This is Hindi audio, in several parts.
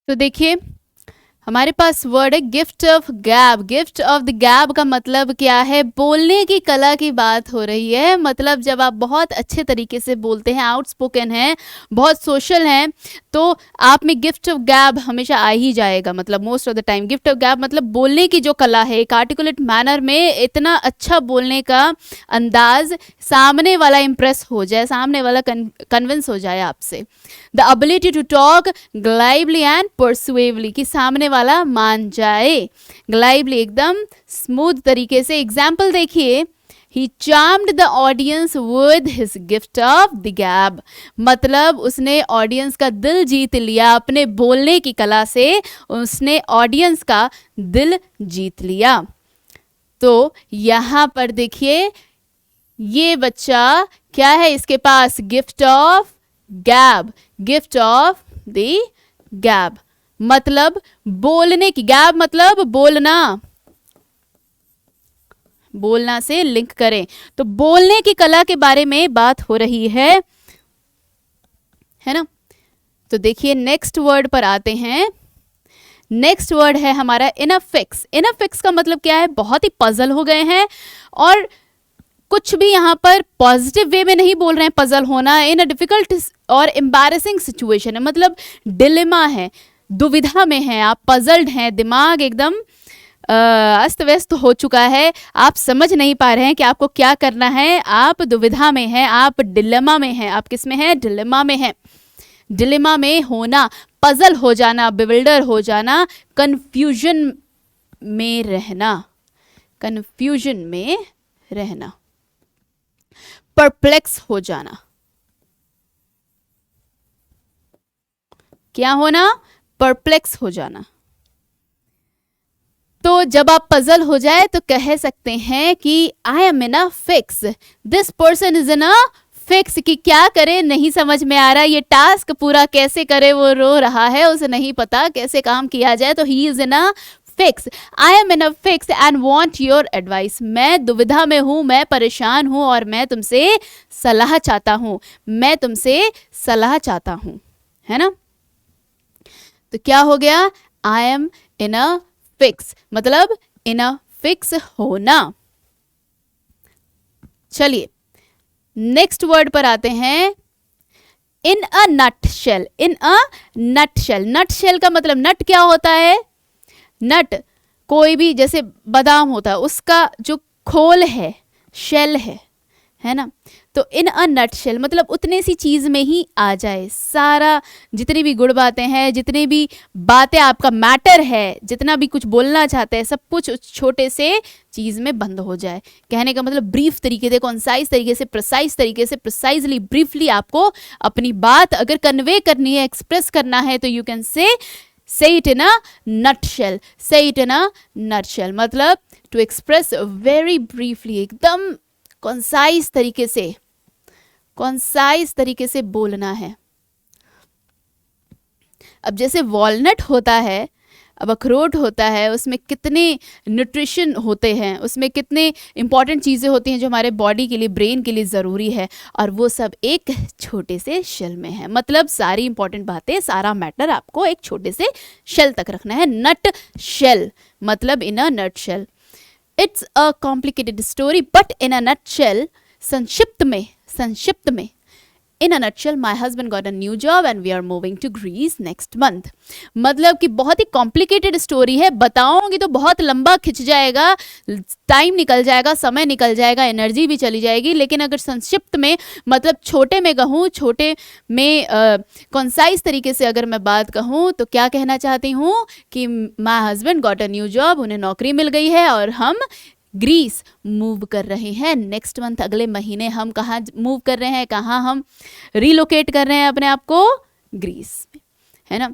तो देखिए हमारे पास वर्ड है गिफ्ट ऑफ गैब। गिफ्ट ऑफ द गैब का मतलब क्या है? बोलने की कला की बात हो रही है। मतलब जब आप बहुत अच्छे तरीके से बोलते हैं, आउटस्पोकन हैं, बहुत सोशल हैं, तो आप में गिफ्ट ऑफ गैब हमेशा आ ही जाएगा। मतलब most of the time gift of गैब मतलब बोलने की जो कला है, एक आर्टिकुलेट मैनर में इतना अच्छा बोलने का अंदाज, सामने वाला इम्प्रेस हो जाए, सामने वाला कन्विंस हो जाए आपसे। The ability to talk glibly and persuasively, कि सामने वाला मान जाए। ग्लाइवली एकदम स्मूथ तरीके से। एग्जाम्पल देखिए, he charmed the audience with his gift of the gab. मतलब उसने ऑडियंस का दिल जीत लिया अपने बोलने की कला से। उसने ऑडियंस का दिल जीत लिया। तो यहां पर देखिए ये बच्चा क्या है, इसके पास गिफ्ट ऑफ गैब। गिफ्ट ऑफ द गैब मतलब बोलने की, गैब मतलब बोलना, बोलना से लिंक करें तो बोलने की कला के बारे में बात हो रही है ना। तो देखिए नेक्स्ट वर्ड पर आते हैं। नेक्स्ट वर्ड है हमारा इनअफिक्स। इनअफिक्स का मतलब क्या है? बहुत ही पजल हो गए हैं और कुछ भी यहाँ पर पॉजिटिव वे में नहीं बोल रहे हैं। पजल होना इन अ डिफिकल्ट और एम्बैरेसिंग सिचुएशन है, मतलब डिलेमा है, दुविधा में है, आप पजल्ड हैं, दिमाग एकदम अस्त व्यस्त हो चुका है, आप समझ नहीं पा रहे हैं कि आपको क्या करना है, आप दुविधा में हैं, आप डिलेमा में हैं। आप किस में हैं? डिलेमा में हैं। डिलेमा में होना, पजल हो जाना, बिविल्डर हो जाना, कंफ्यूजन में रहना, कंफ्यूजन में रहना, परप्लेक्स हो जाना। क्या होना? परप्लेक्स हो जाना। तो जब आप पजल हो जाए तो कह सकते हैं कि I am in a fix, this person is in a fix, कि क्या करे नहीं समझ में आ रहा, ये टास्क पूरा कैसे करे, वो रो रहा है, उसे नहीं पता कैसे काम किया जाए, तो he is in a fix. I am in a fix and want your advice. मैं दुविधा में हूं, मैं परेशान हूं और मैं तुमसे सलाह चाहता हूं, मैं तुमसे सलाह चाहता हूं, है ना। तो क्या हो गया? I am in a fix मतलब इन अ फिक्स होना। चलिए नेक्स्ट वर्ड पर आते हैं। इन a nut shell. In a nut shell. Nut shell का मतलब, नट क्या होता है? नट कोई भी, जैसे बादाम होता है, उसका जो खोल है, शेल है ना। तो इन अ नट शेल मतलब उतने सी चीज में ही आ जाए सारा, जितनी भी गुड़ बातें हैं, जितनी भी बातें आपका मैटर है, जितना भी कुछ बोलना चाहते हैं, सब कुछ उस छोटे से चीज में बंद हो जाए। कहने का मतलब ब्रीफ तरीके से, कॉन्साइज तरीके से, प्रिसाइज तरीके से, प्रिसाइजली ब्रीफली आपको अपनी बात अगर कन्वे करनी है, एक्सप्रेस करना है, तो you can say it in a nutshell, say it in a nutshell मतलब to express very briefly, एकदम कॉन्साइज तरीके से, कॉन्साइज तरीके से बोलना है। अब जैसे वॉलनट होता है, अब अखरोट होता है, उसमें कितने न्यूट्रिशन होते हैं, उसमें कितने इंपॉर्टेंट चीज़ें होती हैं जो हमारे बॉडी के लिए, ब्रेन के लिए ज़रूरी है, और वो सब एक छोटे से शेल में है। मतलब सारी इंपॉर्टेंट बातें, सारा मैटर आपको एक छोटे से शेल तक रखना है। नट शेल मतलब in a nut shell. It's a complicated story but in a nut shell, संक्षिप्त में, संक्षिप्त में, in a nutshell my husband got a new job and we are moving to Greece next month. मतलब कि बहुत ही कॉम्प्लिकेटेड स्टोरी है, बताऊंगी तो बहुत लंबा खिंच जाएगा, टाइम निकल जाएगा, समय निकल जाएगा, एनर्जी भी चली जाएगी। लेकिन अगर संक्षिप्त में मतलब छोटे में कहूँ, छोटे में कॉन्साइज तरीके से अगर मैं बात कहूँ तो क्या कहना चाहती हूँ कि माई husband got a new job, उन्हें नौकरी मिल गई है और हम ग्रीस मूव कर रहे हैं नेक्स्ट मंथ, अगले महीने। हम कहाँ मूव कर रहे हैं, कहाँ हम रिलोकेट कर रहे हैं अपने आप को? ग्रीस में, है ना।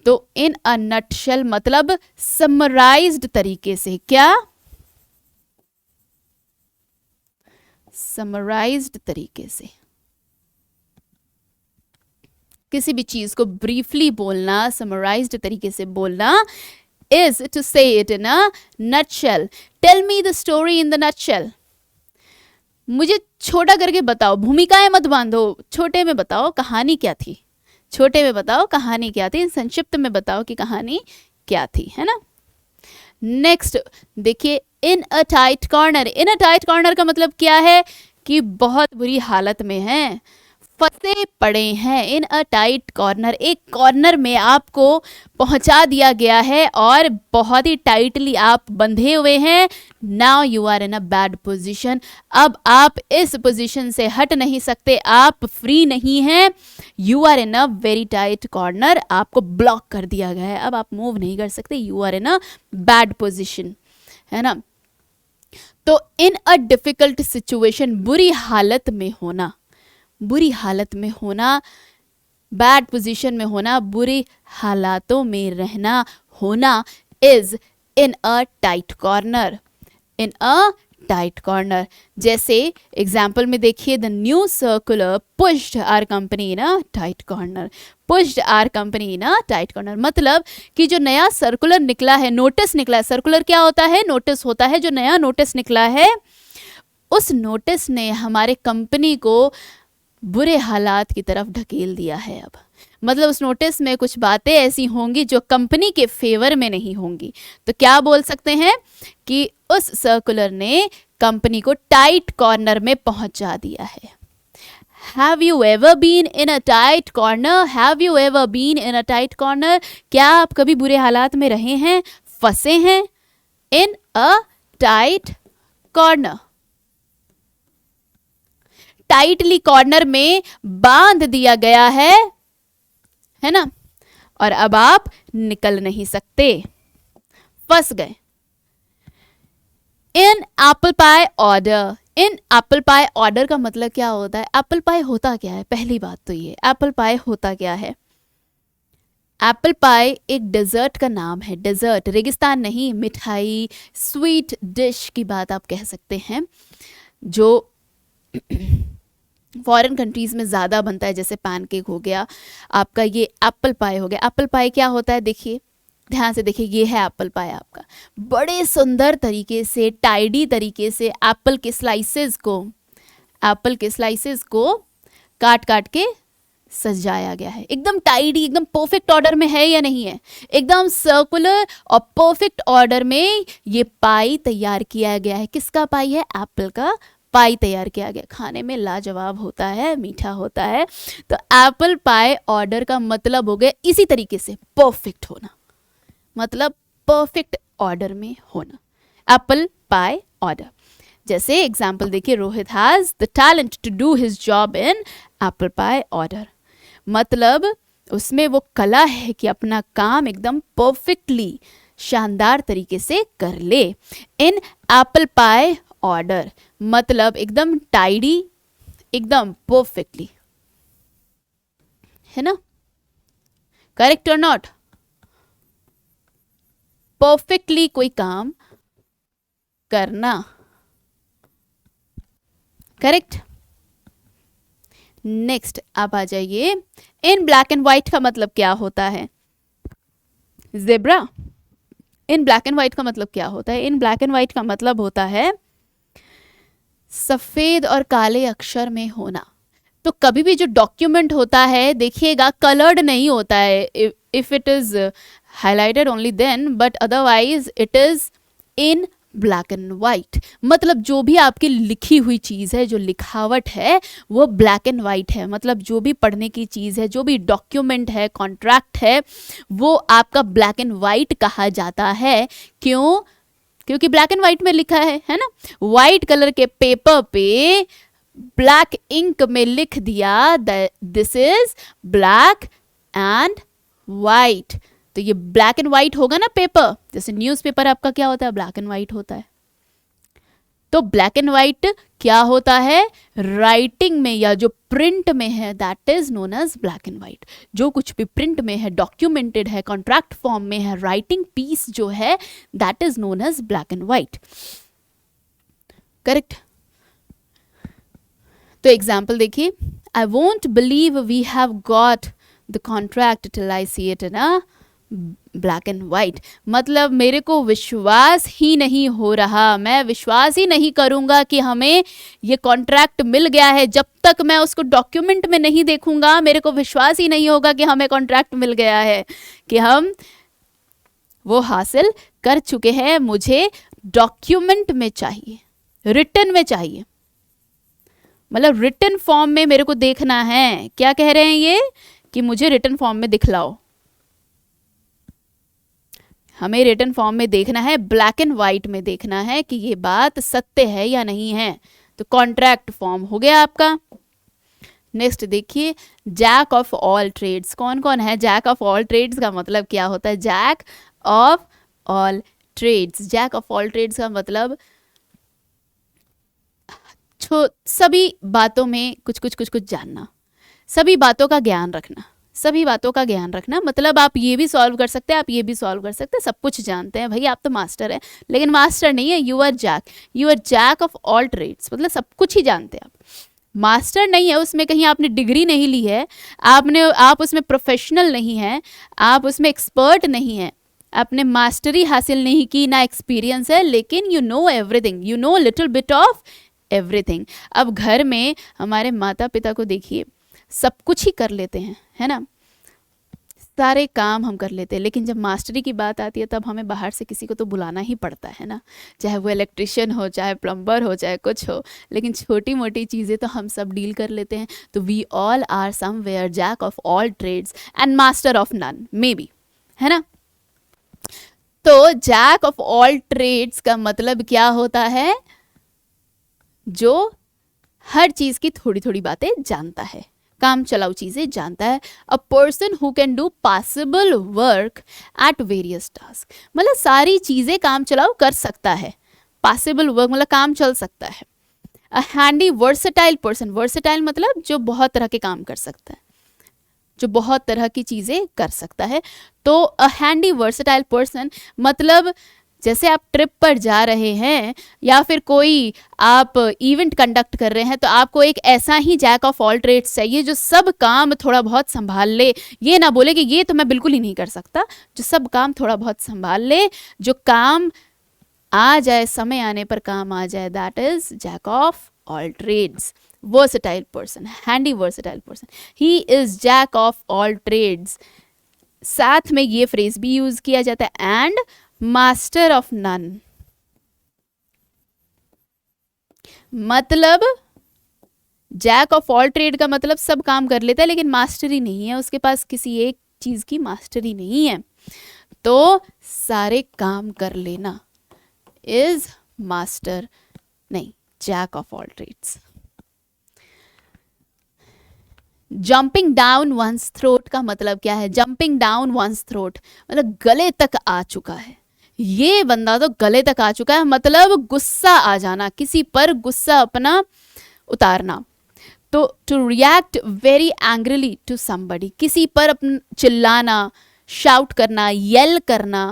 तो इन अ नटशेल मतलब समराइज्ड तरीके से, क्या? समराइज्ड तरीके से किसी भी चीज को ब्रीफली बोलना, समराइज्ड तरीके से बोलना is to say it in a nutshell. Tell me the story in the nutshell. मुझे छोटा करके बताओ, भूमिकाएं मत बांधो, छोटे में बताओ कहानी क्या थी, छोटे में बताओ कहानी क्या थी, संक्षिप्त में बताओ कि कहानी क्या थी, है ना। नेक्स्ट देखिए, in a tight corner. In a tight corner का मतलब क्या है कि बहुत बुरी हालत में हैं, फंसे पड़े हैं। इन अ टाइट कॉर्नर, एक कॉर्नर में आपको पहुंचा दिया गया है और बहुत ही टाइटली आप बंधे हुए हैं। Now you are in a bad position. अब आप इस पोजिशन से हट नहीं सकते, आप फ्री नहीं हैं। You are in a very tight corner, आपको ब्लॉक कर दिया गया है, अब आप मूव नहीं कर सकते। You are in a bad position, है ना। तो इन अ डिफिकल्ट सिचुएशन, बुरी हालत में होना, बुरी हालत में होना, बैड पोजीशन में होना, बुरी हालातों में रहना, होना, is in a tight corner. In a tight corner. जैसे एग्जाम्पल में देखिए, the new circular pushed our company in a tight corner. Pushed our company in a tight corner मतलब कि जो नया सर्कुलर निकला है, नोटिस निकला है। सर्कुलर क्या होता है? नोटिस होता है। जो नया नोटिस निकला है, उस नोटिस ने हमारे कंपनी को बुरे हालात की तरफ ढकेल दिया है। अब मतलब उस नोटिस में कुछ बातें ऐसी होंगी जो कंपनी के फेवर में नहीं होंगी। तो क्या बोल सकते हैं कि उस सर्कुलर ने कंपनी को टाइट कॉर्नर में पहुंचा दिया है। Have you ever been in a tight corner? Have you ever been in a tight corner? क्या आप कभी बुरे हालात में रहे हैं, फंसे हैं? In a tight corner, tightly corner में बांध दिया गया है ना, और अब आप निकल नहीं सकते, फंस गए। इन एप्पल पाई ऑर्डर। इन एप्पल पाई ऑर्डर का मतलब क्या होता है? एप्पल पाई होता क्या है? पहली बात तो ये, एप्पल पाई होता क्या है? एप्पल पाई एक डेजर्ट का नाम है। डेजर्ट, रेगिस्तान नहीं, मिठाई, स्वीट डिश की बात आप कह सकते हैं, जो फॉरेन कंट्रीज में ज़्यादा बनता है। जैसे पैनकेक हो गया आपका, ये एप्पल पाई हो गया। एप्पल पाई क्या होता है? देखिए, ध्यान से देखिए, ये है एप्पल पाई आपका। बड़े सुंदर तरीके से, टाइडी तरीके से एप्पल के स्लाइसेस को काट काट के सजाया गया है। एकदम टाइडी, एकदम परफेक्ट ऑर्डर में है या नहीं है? एकदम सर्कुलर और परफेक्ट ऑर्डर में ये पाई तैयार किया गया है। किसका पाई है? एप्पल का पाई तैयार किया गया। खाने में लाजवाब होता है, मीठा होता है। तो एप्पल पाई ऑर्डर का मतलब हो गया इसी तरीके से परफेक्ट होना, मतलब परफेक्ट ऑर्डर में होना, एप्पल पाई ऑर्डर। जैसे एग्जाम्पल देखिए, Rohit has the talent to do his job in apple pie order. मतलब उसमें वो कला है कि अपना काम एकदम परफेक्टली, शानदार तरीके से कर ले। इन एप्पल पाई ऑर्डर मतलब एकदम टाइडी, एकदम परफेक्टली, है ना। करेक्ट और नॉट? परफेक्टली कोई काम करना, करेक्ट। नेक्स्ट आप आ जाइए, इन ब्लैक एंड व्हाइट का मतलब क्या होता है? Zebra. In black and white का मतलब क्या होता है? इन ब्लैक एंड व्हाइट का मतलब होता है सफेद और काले अक्षर में होना। तो कभी भी जो डॉक्यूमेंट होता है, देखिएगा, कलर्ड नहीं होता है। If it is highlighted only then, but otherwise it is in black and white. मतलब जो भी आपकी लिखी हुई चीज़ है, जो लिखावट है, वो ब्लैक एंड वाइट है। मतलब जो भी पढ़ने की चीज़ है, जो भी डॉक्यूमेंट है, कॉन्ट्रैक्ट है, वो आपका ब्लैक एंड वाइट कहा जाता है। क्यों? क्योंकि ब्लैक एंड वाइट में लिखा है ना। वाइट कलर के पेपर पे ब्लैक इंक में लिख दिया this is black and white. तो ये ब्लैक एंड वाइट होगा ना पेपर। जैसे न्यूज़पेपर आपका क्या होता है? ब्लैक एंड वाइट होता है। तो ब्लैक एंड वाइट क्या होता है? राइटिंग में या जो प्रिंट में है, that is known as black and white. जो कुछ भी प्रिंट में है, डॉक्यूमेंटेड है, कॉन्ट्रैक्ट फॉर्म में है, राइटिंग पीस जो है, that is known as black and white. Correct. तो एग्जाम्पल देखिए, I won't believe we have got the contract till I see it in a black and white, मतलब मेरे को विश्वास ही नहीं हो रहा, मैं विश्वास ही नहीं करूँगा कि हमें ये कॉन्ट्रैक्ट मिल गया है। जब तक मैं उसको डॉक्यूमेंट में नहीं देखूंगा मेरे को विश्वास ही नहीं होगा कि हमें कॉन्ट्रैक्ट मिल गया है, कि हम वो हासिल कर चुके हैं। मुझे डॉक्यूमेंट में चाहिए, रिटन में चाहिए, मतलब रिटन फॉर्म में मेरे को देखना है। क्या कह रहे हैं ये, कि मुझे रिटन फॉर्म में दिखलाओ, हमें रिटन फॉर्म में देखना है, ब्लैक एंड वाइट में देखना है कि ये बात सत्य है या नहीं है। तो कॉन्ट्रैक्ट फॉर्म हो गया आपका। नेक्स्ट देखिए, जैक ऑफ ऑल ट्रेड्स। कौन कौन है जैक ऑफ ऑल ट्रेड्स का मतलब क्या होता है? Jack of all trades, jack of all trades का मतलब सभी बातों में कुछ कुछ जानना, सभी बातों का ज्ञान रखना, सभी बातों का ज्ञान रखना। मतलब आप ये भी सॉल्व कर सकते हैं, आप ये भी सॉल्व कर सकते हैं, सब कुछ जानते हैं भाई, आप तो मास्टर हैं। लेकिन मास्टर नहीं है, you are jack of all trades, मतलब सब कुछ ही जानते हैं आप। मास्टर नहीं है उसमें कहीं आपने डिग्री नहीं ली है, आप उसमें प्रोफेशनल नहीं है, आप उसमें एक्सपर्ट नहीं है, आपने मास्टरी हासिल नहीं की, ना एक्सपीरियंस है, लेकिन you know everything, you know little bit of everything. अब घर में हमारे माता पिता को देखिए, सब कुछ ही कर लेते हैं, है ना, सारे काम हम कर लेते हैं, लेकिन जब मास्टरी की बात आती है तब हमें बाहर से किसी को तो बुलाना ही पड़ता है ना, चाहे वो इलेक्ट्रिशियन हो, चाहे प्लम्बर हो, चाहे कुछ हो, लेकिन छोटी मोटी चीज़ें तो हम सब डील कर लेते हैं। तो we all are somewhere jack of all trades and master of none, maybe, है ना। तो जैक ऑफ ऑल ट्रेड्स का मतलब क्या होता है? जो हर चीज की थोड़ी थोड़ी बातें जानता है, काम चलाऊ चीजें जानता है। A person who can do possible work at various task, मतलब सारी चीजें काम चलाऊ कर सकता है। पॉसिबल वर्क मतलब काम चल सकता है। अ हैंडी वर्सेटाइल पर्सन, वर्सेटाइल मतलब जो बहुत तरह के काम कर सकता है, जो बहुत तरह की चीजें कर सकता है। तो अ हैंडी वर्सेटाइल पर्सन मतलब जैसे आप ट्रिप पर जा रहे हैं या फिर कोई आप इवेंट कंडक्ट कर रहे हैं, तो आपको एक ऐसा ही जैक ऑफ ऑल ट्रेड्स चाहिए जो सब काम थोड़ा बहुत संभाल ले। ये ना बोले कि ये तो मैं बिल्कुल ही नहीं कर सकता, जो सब काम थोड़ा बहुत संभाल ले, जो काम आ जाए, समय आने पर काम आ जाए, that is jack of all trades. Versatile person, handy versatile person, he is jack of all trades. साथ में ये फ्रेज भी यूज किया जाता है, एंड मास्टर ऑफ नन, मतलब जैक ऑफ ऑल ट्रेड का मतलब सब काम कर लेता है लेकिन मास्टरी नहीं है, उसके पास किसी एक चीज की मास्टरी नहीं है। तो सारे काम कर लेना इज मास्टर, नहीं, jack of all trades. Jumping down one's throat का मतलब क्या है? जंपिंग डाउन वंस थ्रोट मतलब गले तक आ चुका है, ये बंदा तो गले तक आ चुका है, मतलब गुस्सा आ जाना, किसी पर गुस्सा अपना उतारना। तो to react very angrily to somebody, किसी पर अपन चिल्लाना, शाउट करना, येल करना,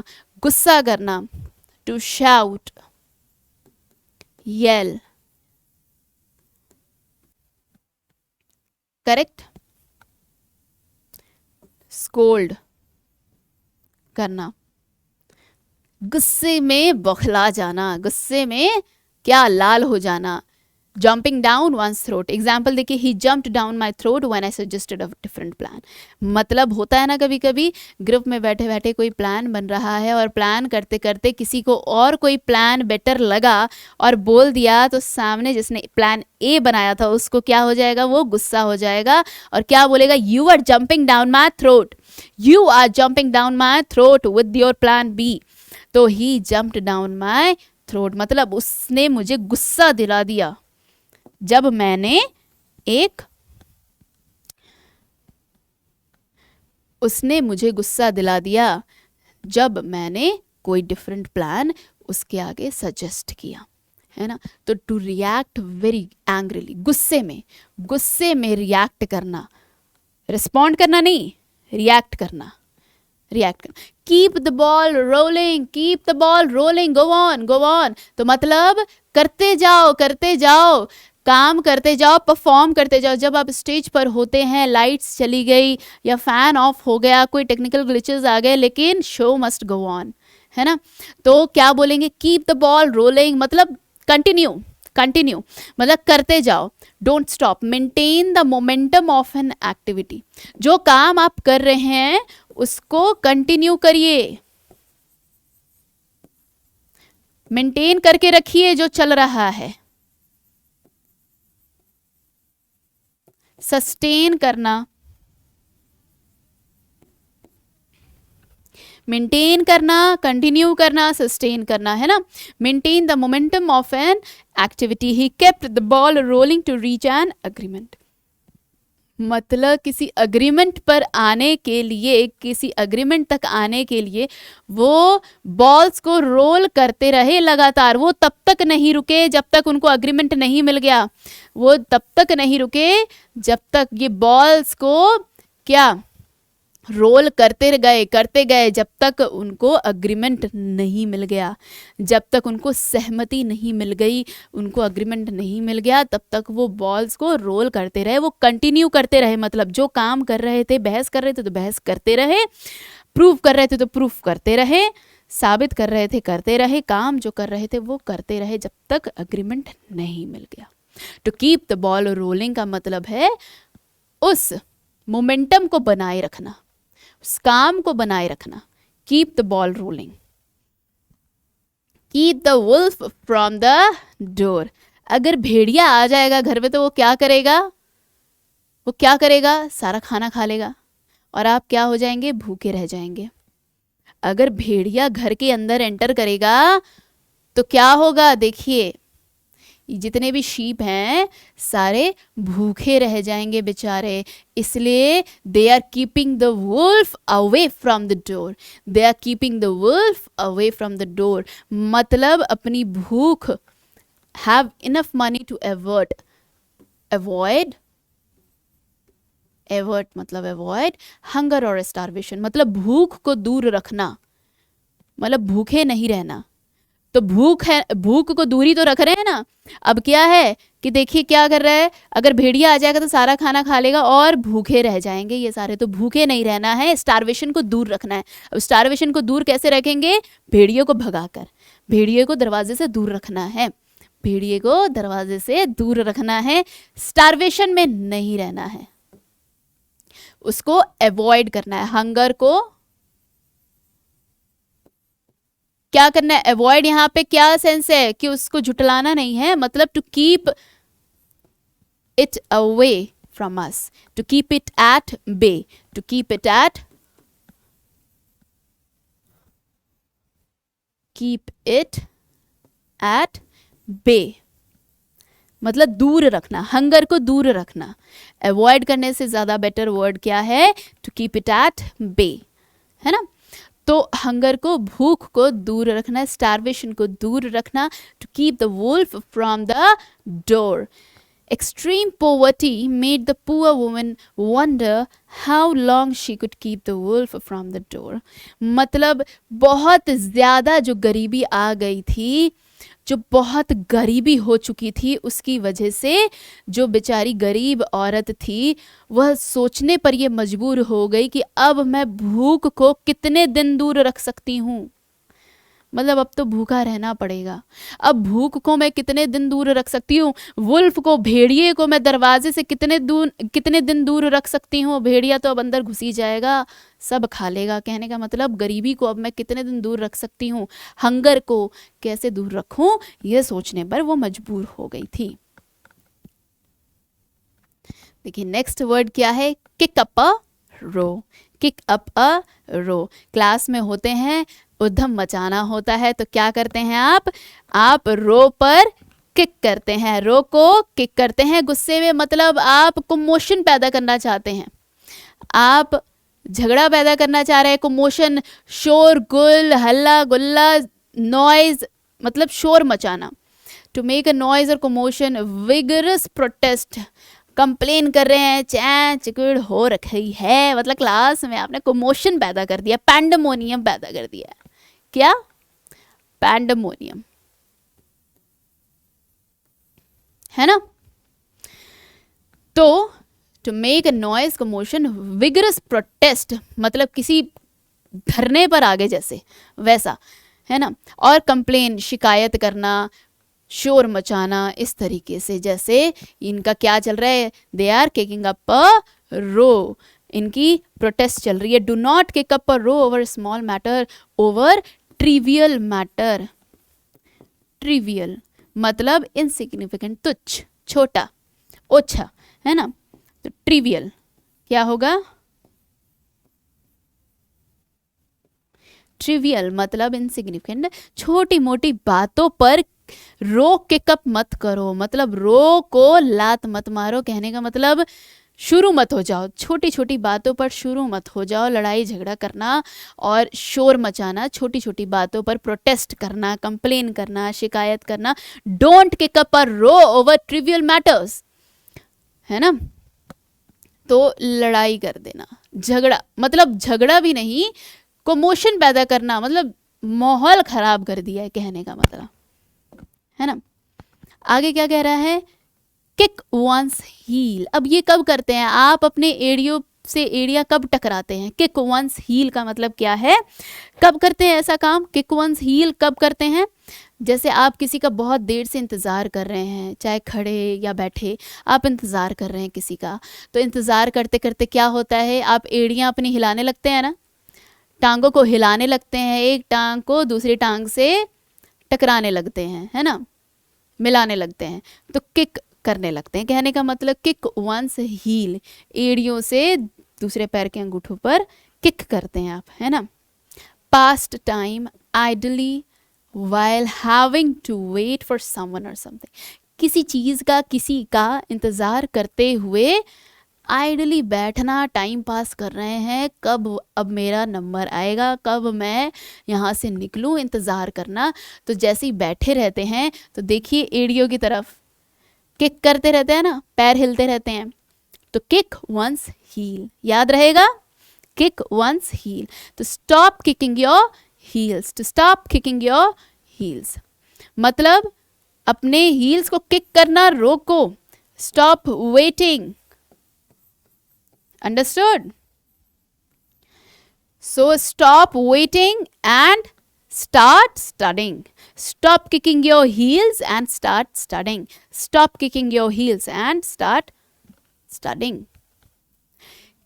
गुस्सा करना। To shout, yell, correct. Scold करना, गुस्से में बौखला जाना, गुस्से में क्या लाल हो जाना। Jumping down one's throat, example देखिए, he jumped down my throat when I suggested a different plan. मतलब होता है ना कभी कभी ग्रुप में बैठे बैठे कोई प्लान बन रहा है और प्लान करते करते किसी को और कोई प्लान बेटर लगा और बोल दिया, तो सामने जिसने प्लान ए बनाया था उसको क्या हो जाएगा? वो गुस्सा हो जाएगा और क्या बोलेगा? You are jumping down my throat, you are jumping down my throat with your plan B. तो he jumped down my throat मतलब उसने मुझे गुस्सा दिला दिया जब मैंने उसने मुझे गुस्सा दिला दिया जब मैंने कोई डिफरेंट प्लान उसके आगे सजेस्ट किया, है ना। तो टू रिएक्ट वेरी एंग्रीली, गुस्से में रिएक्ट करना, रिस्पॉन्ड करना नहीं, रिएक्ट करना। Keep the ball rolling, keep the ball rolling, go on, तो मतलब करते जाओ, काम करते जाओ, परफॉर्म करते जाओ। जब आप स्टेज पर होते हैं, लाइट्स चली गई या फैन ऑफ हो गया, कोई टेक्निकल ग्लिचेस आ गए, लेकिन शो मस्ट गो ऑन, है ना। तो क्या बोलेंगे, कीप द बॉल रोलिंग, मतलब कंटिन्यू, कंटिन्यू मतलब करते जाओ, don't stop, maintain the momentum of an activity. जो काम आप कर रहे हैं उसको कंटिन्यू करिए, मेंटेन करके रखिए जो चल रहा है। सस्टेन करना, मेंटेन करना, कंटिन्यू करना, सस्टेन करना, है ना। Maintain the momentum of an activity, he kept the ball rolling to reach an agreement. मतलब किसी अग्रीमेंट पर आने के लिए, किसी अग्रीमेंट तक आने के लिए वो बॉल्स को रोल करते रहे लगातार। वो तब तक नहीं रुके जब तक उनको अग्रीमेंट नहीं मिल गया, वो तब तक नहीं रुके जब तक ये बॉल्स को क्या रोल करते गए जब तक उनको अग्रीमेंट नहीं मिल गया, जब तक उनको सहमति नहीं मिल गई, उनको अग्रीमेंट नहीं मिल गया, तब तक वो बॉल्स को रोल करते रहे, वो कंटिन्यू करते रहे। मतलब जो काम कर रहे थे, बहस कर रहे थे तो बहस करते रहे, प्रूव कर रहे थे तो प्रूफ करते रहे, साबित कर रहे थे करते रहे, काम जो कर रहे थे वो करते रहे जब तक अग्रीमेंट नहीं मिल गया। To keep the ball rolling का मतलब है उस मोमेंटम को बनाए रखना, उस काम को बनाए रखना। Keep the ball rolling, keep the wolf from the door. अगर भेड़िया आ जाएगा घर में तो वो क्या करेगा, वो क्या करेगा, सारा खाना खा लेगा और आप क्या हो जाएंगे, भूखे रह जाएंगे। अगर भेड़िया घर के अंदर एंटर करेगा तो क्या होगा, देखिए जितने भी शीप हैं सारे भूखे रह जाएंगे बेचारे। इसलिए they are keeping the wolf away from the door, they are keeping the wolf away from the door. मतलब अपनी भूख, have enough money to avert, avoid, avert मतलब अवॉइड, हंगर और स्टारवेशन मतलब भूख को दूर रखना, मतलब भूखे नहीं रहना। तो भूख है, भूख को दूरी तो रख रहे हैं ना। अब क्या है कि देखिए क्या कर रहा है, अगर भेड़िया आ जाएगा तो सारा खाना खा लेगा और भूखे रह जाएंगे ये सारे। तो भूखे नहीं रहना है, स्टारवेशन को दूर रखना है। अब स्टारवेशन को दूर कैसे रखेंगे, भेड़ियों को भगाकर, भेड़िए को दरवाजे से दूर रखना है, भेड़िए को दरवाजे से दूर रखना है। स्टारवेशन में नहीं रहना है, उसको अवॉइड करना है। हंगर को क्या करना है, अवॉइड। यहाँ पे क्या सेंस है कि उसको झुटलाना नहीं है, मतलब to keep it away from us, to keep it at bay, to keep it at, keep it at bay मतलब दूर रखना, हंगर को दूर रखना। अवॉइड करने से ज्यादा बेटर वर्ड क्या है, to keep it at bay, है ना। तो हंगर को, भूख को दूर रखना, स्टारवेशन को दूर रखना, to keep the wolf from the door. Extreme poverty made the poor woman wonder how long she could keep the wolf from the door. मतलब बहुत ज़्यादा जो गरीबी आ गई थी, जो बहुत गरीबी हो चुकी थी, उसकी वजह से जो बेचारी गरीब औरत थी वह सोचने पर ये मजबूर हो गई कि अब मैं भूख को कितने दिन दूर रख सकती हूँ। मतलब अब तो भूखा रहना पड़ेगा, अब भूख को मैं कितने दिन दूर रख सकती हूँ, वुल्फ को, भेड़िए को मैं दरवाजे से कितने दिन दूर रख सकती हूँ। भेड़िया तो अब अंदर घुसी जाएगा, सब खा लेगा। कहने का मतलब गरीबी को अब मैं कितने दिन दूर रख सकती हूँ, हंगर को कैसे दूर रखूं, यह सोचने पर वो मजबूर हो गई थी। देखिए नेक्स्ट वर्ड क्या है, kick up a row. Kick up a row, class में होते हैं, उधम मचाना होता है तो क्या करते हैं आप रो पर किक करते हैं, रो को किक करते हैं गुस्से में। मतलब आप कमोशन पैदा करना चाहते हैं, आप झगड़ा पैदा करना चाह रहे हैं, कमोशन, शोर गुल, हल्ला गुल्ला, नॉइज मतलब शोर मचाना। टू मेक अ नॉइज और कमोशन, विगरस प्रोटेस्ट, कंप्लेन कर रहे हैं, चैन चिकड़ हो रखी है, मतलब क्लास में आपने कमोशन पैदा कर दिया, पैंडेमोनियम पैदा कर दिया। क्या, पैंडेमोनियम, है ना। तो to make a noise commotion, vigorous protest मतलब किसी धरने पर आगे जैसे वैसा, है ना। और कंप्लेन शिकायत करना, शोर मचाना, इस तरीके से जैसे इनका क्या चल रहा है, they are kicking up a row, इनकी प्रोटेस्ट चल रही है। Do not kick up a row over small matter, over trivial matter. Trivial मतलब इनसिग्निफिकेंट, तुच्छ, छोटा, ओछा, है ना। तो ट्रिवियल क्या होगा, ट्रिवियल मतलब इनसिग्निफिकेंट, छोटी मोटी बातों पर रो किकअप मत करो, मतलब रो को लात मत मारो, कहने का मतलब शुरू मत हो जाओ, छोटी छोटी बातों पर शुरू मत हो जाओ, लड़ाई झगड़ा करना और शोर मचाना, छोटी छोटी बातों पर प्रोटेस्ट करना, कंप्लेन करना, शिकायत करना। Don't kick up a row over trivial matters, है ना। तो लड़ाई कर देना, झगड़ा मतलब झगड़ा भी नहीं, कमोशन पैदा करना, मतलब माहौल खराब कर दिया है, कहने का मतलब, है ना। आगे क्या कह रहा है, किक वंस हील। अब ये कब करते हैं आप, अपने एड़ियों से एड़िया कब टकराते हैं। किक वंस हील का मतलब क्या है, कब करते हैं ऐसा काम। किक वंस हील कब करते हैं, जैसे आप किसी का बहुत देर से इंतज़ार कर रहे हैं, चाहे खड़े या बैठे आप इंतज़ार कर रहे हैं किसी का, तो इंतज़ार करते करते क्या होता है, आप एड़ियाँ अपनी हिलाने लगते हैं ना, टांगों को हिलाने लगते हैं, एक टांग को दूसरी टांग से टकराने लगते हैं, है ना, मिलाने लगते हैं, तो किक करने लगते हैं। कहने का मतलब किक वंस हील, एड़ियों से दूसरे पैर के अंगूठों पर किक करते हैं आप, है ना। Past time ideally while having to wait for someone or something, किसी चीज़ का किसी का इंतज़ार करते हुए आइडली बैठना, टाइम पास कर रहे हैं, कब अब मेरा नंबर आएगा, कब मैं यहाँ से निकलूँ, इंतज़ार करना। तो जैसे ही बैठे रहते हैं तो देखिए एड़ियों की तरफ किक करते रहते हैं ना, पैर हिलते रहते हैं, तो किक वंस हील, याद रहेगा, किक वंस हील। तो stop kicking your heels, to stop kicking your heels मतलब अपने हील्स को किक करना रोको, stop waiting, understood. So stop waiting and start studying, stop kicking your heels and start studying, stop kicking your heels and start studying.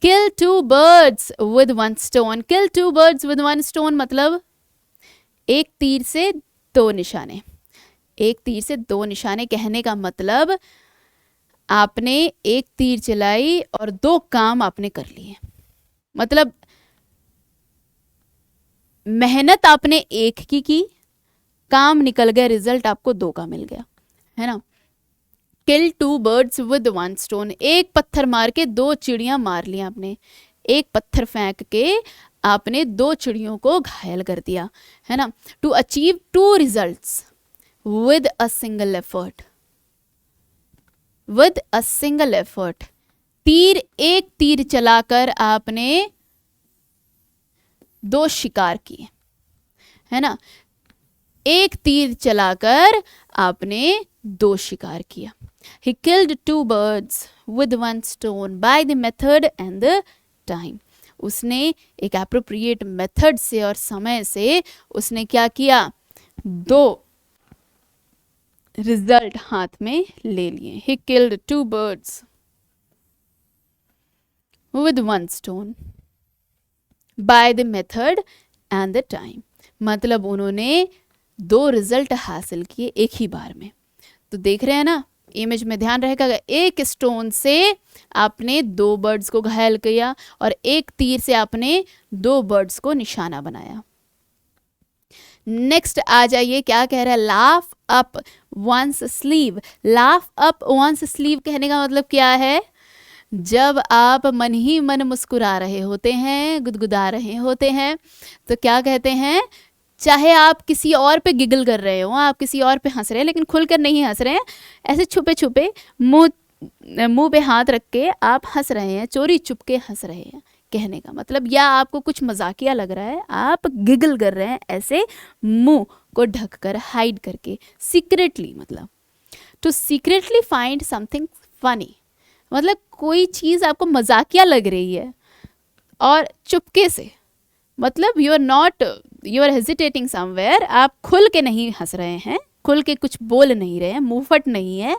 Kill two birds with one stone, kill two birds with one stone मतलब एक तीर से दो निशाने, एक तीर से दो निशाने, कहने का मतलब आपने एक तीर चलाई और दो काम आपने कर लिए, मतलब मेहनत आपने एक की, काम निकल गया, रिजल्ट आपको दो का मिल गया, है ना। Kill two birds with one stone, एक पत्थर मार के दो चिड़ियां मार लिया आपने, एक पत्थर फेंक के आपने दो चिड़ियों को घायल कर दिया, है ना। To achieve two results with a single effort, with a single effort, तीर एक तीर चलाकर आपने दो शिकार किए, है ना, एक तीर चलाकर आपने दो शिकार किया। He killed two birds with one stone by the method and the time. उसने एक appropriate method से और समय से उसने क्या किया, दो रिजल्ट हाथ में ले लिए। He killed two birds with one stone by the method and the time, मतलब उन्होंने दो रिजल्ट हासिल किए एक ही बार में। तो देख रहे हैं ना, इमेज में ध्यान रहेगा, एक स्टोन से आपने दो बर्ड्स को घायल किया और एक तीर से आपने दो बर्ड्स को निशाना बनाया। नेक्स्ट आ जाइए, क्या कह रहा है, laugh up one's sleeve. Laugh up one's sleeve कहने का मतलब क्या है, जब आप मन ही मन मुस्कुरा रहे होते हैं, गुदगुदा रहे होते हैं, तो क्या कहते हैं, चाहे आप किसी और पे गिगल कर रहे हो, आप किसी और पे हंस रहे हैं लेकिन खुलकर नहीं हंस रहे हैं, ऐसे छुपे छुपे मुंह पे हाथ रख के आप हंस रहे हैं, चोरी चुप के हंस रहे हैं, कहने का मतलब, या आपको कुछ मजाकिया लग रहा है, आप गिगल कर रहे हैं ऐसे मुंह को ढककर, हाइड करके, सीक्रेटली, मतलब to secretly find something funny मतलब कोई चीज़ आपको मजाकिया लग रही है और चुपके से, मतलब यू आर हेजिटेटिंग समवेयर, आप खुल के नहीं हंस रहे हैं, खुल के कुछ बोल नहीं रहे हैं, मुंहफट नहीं है,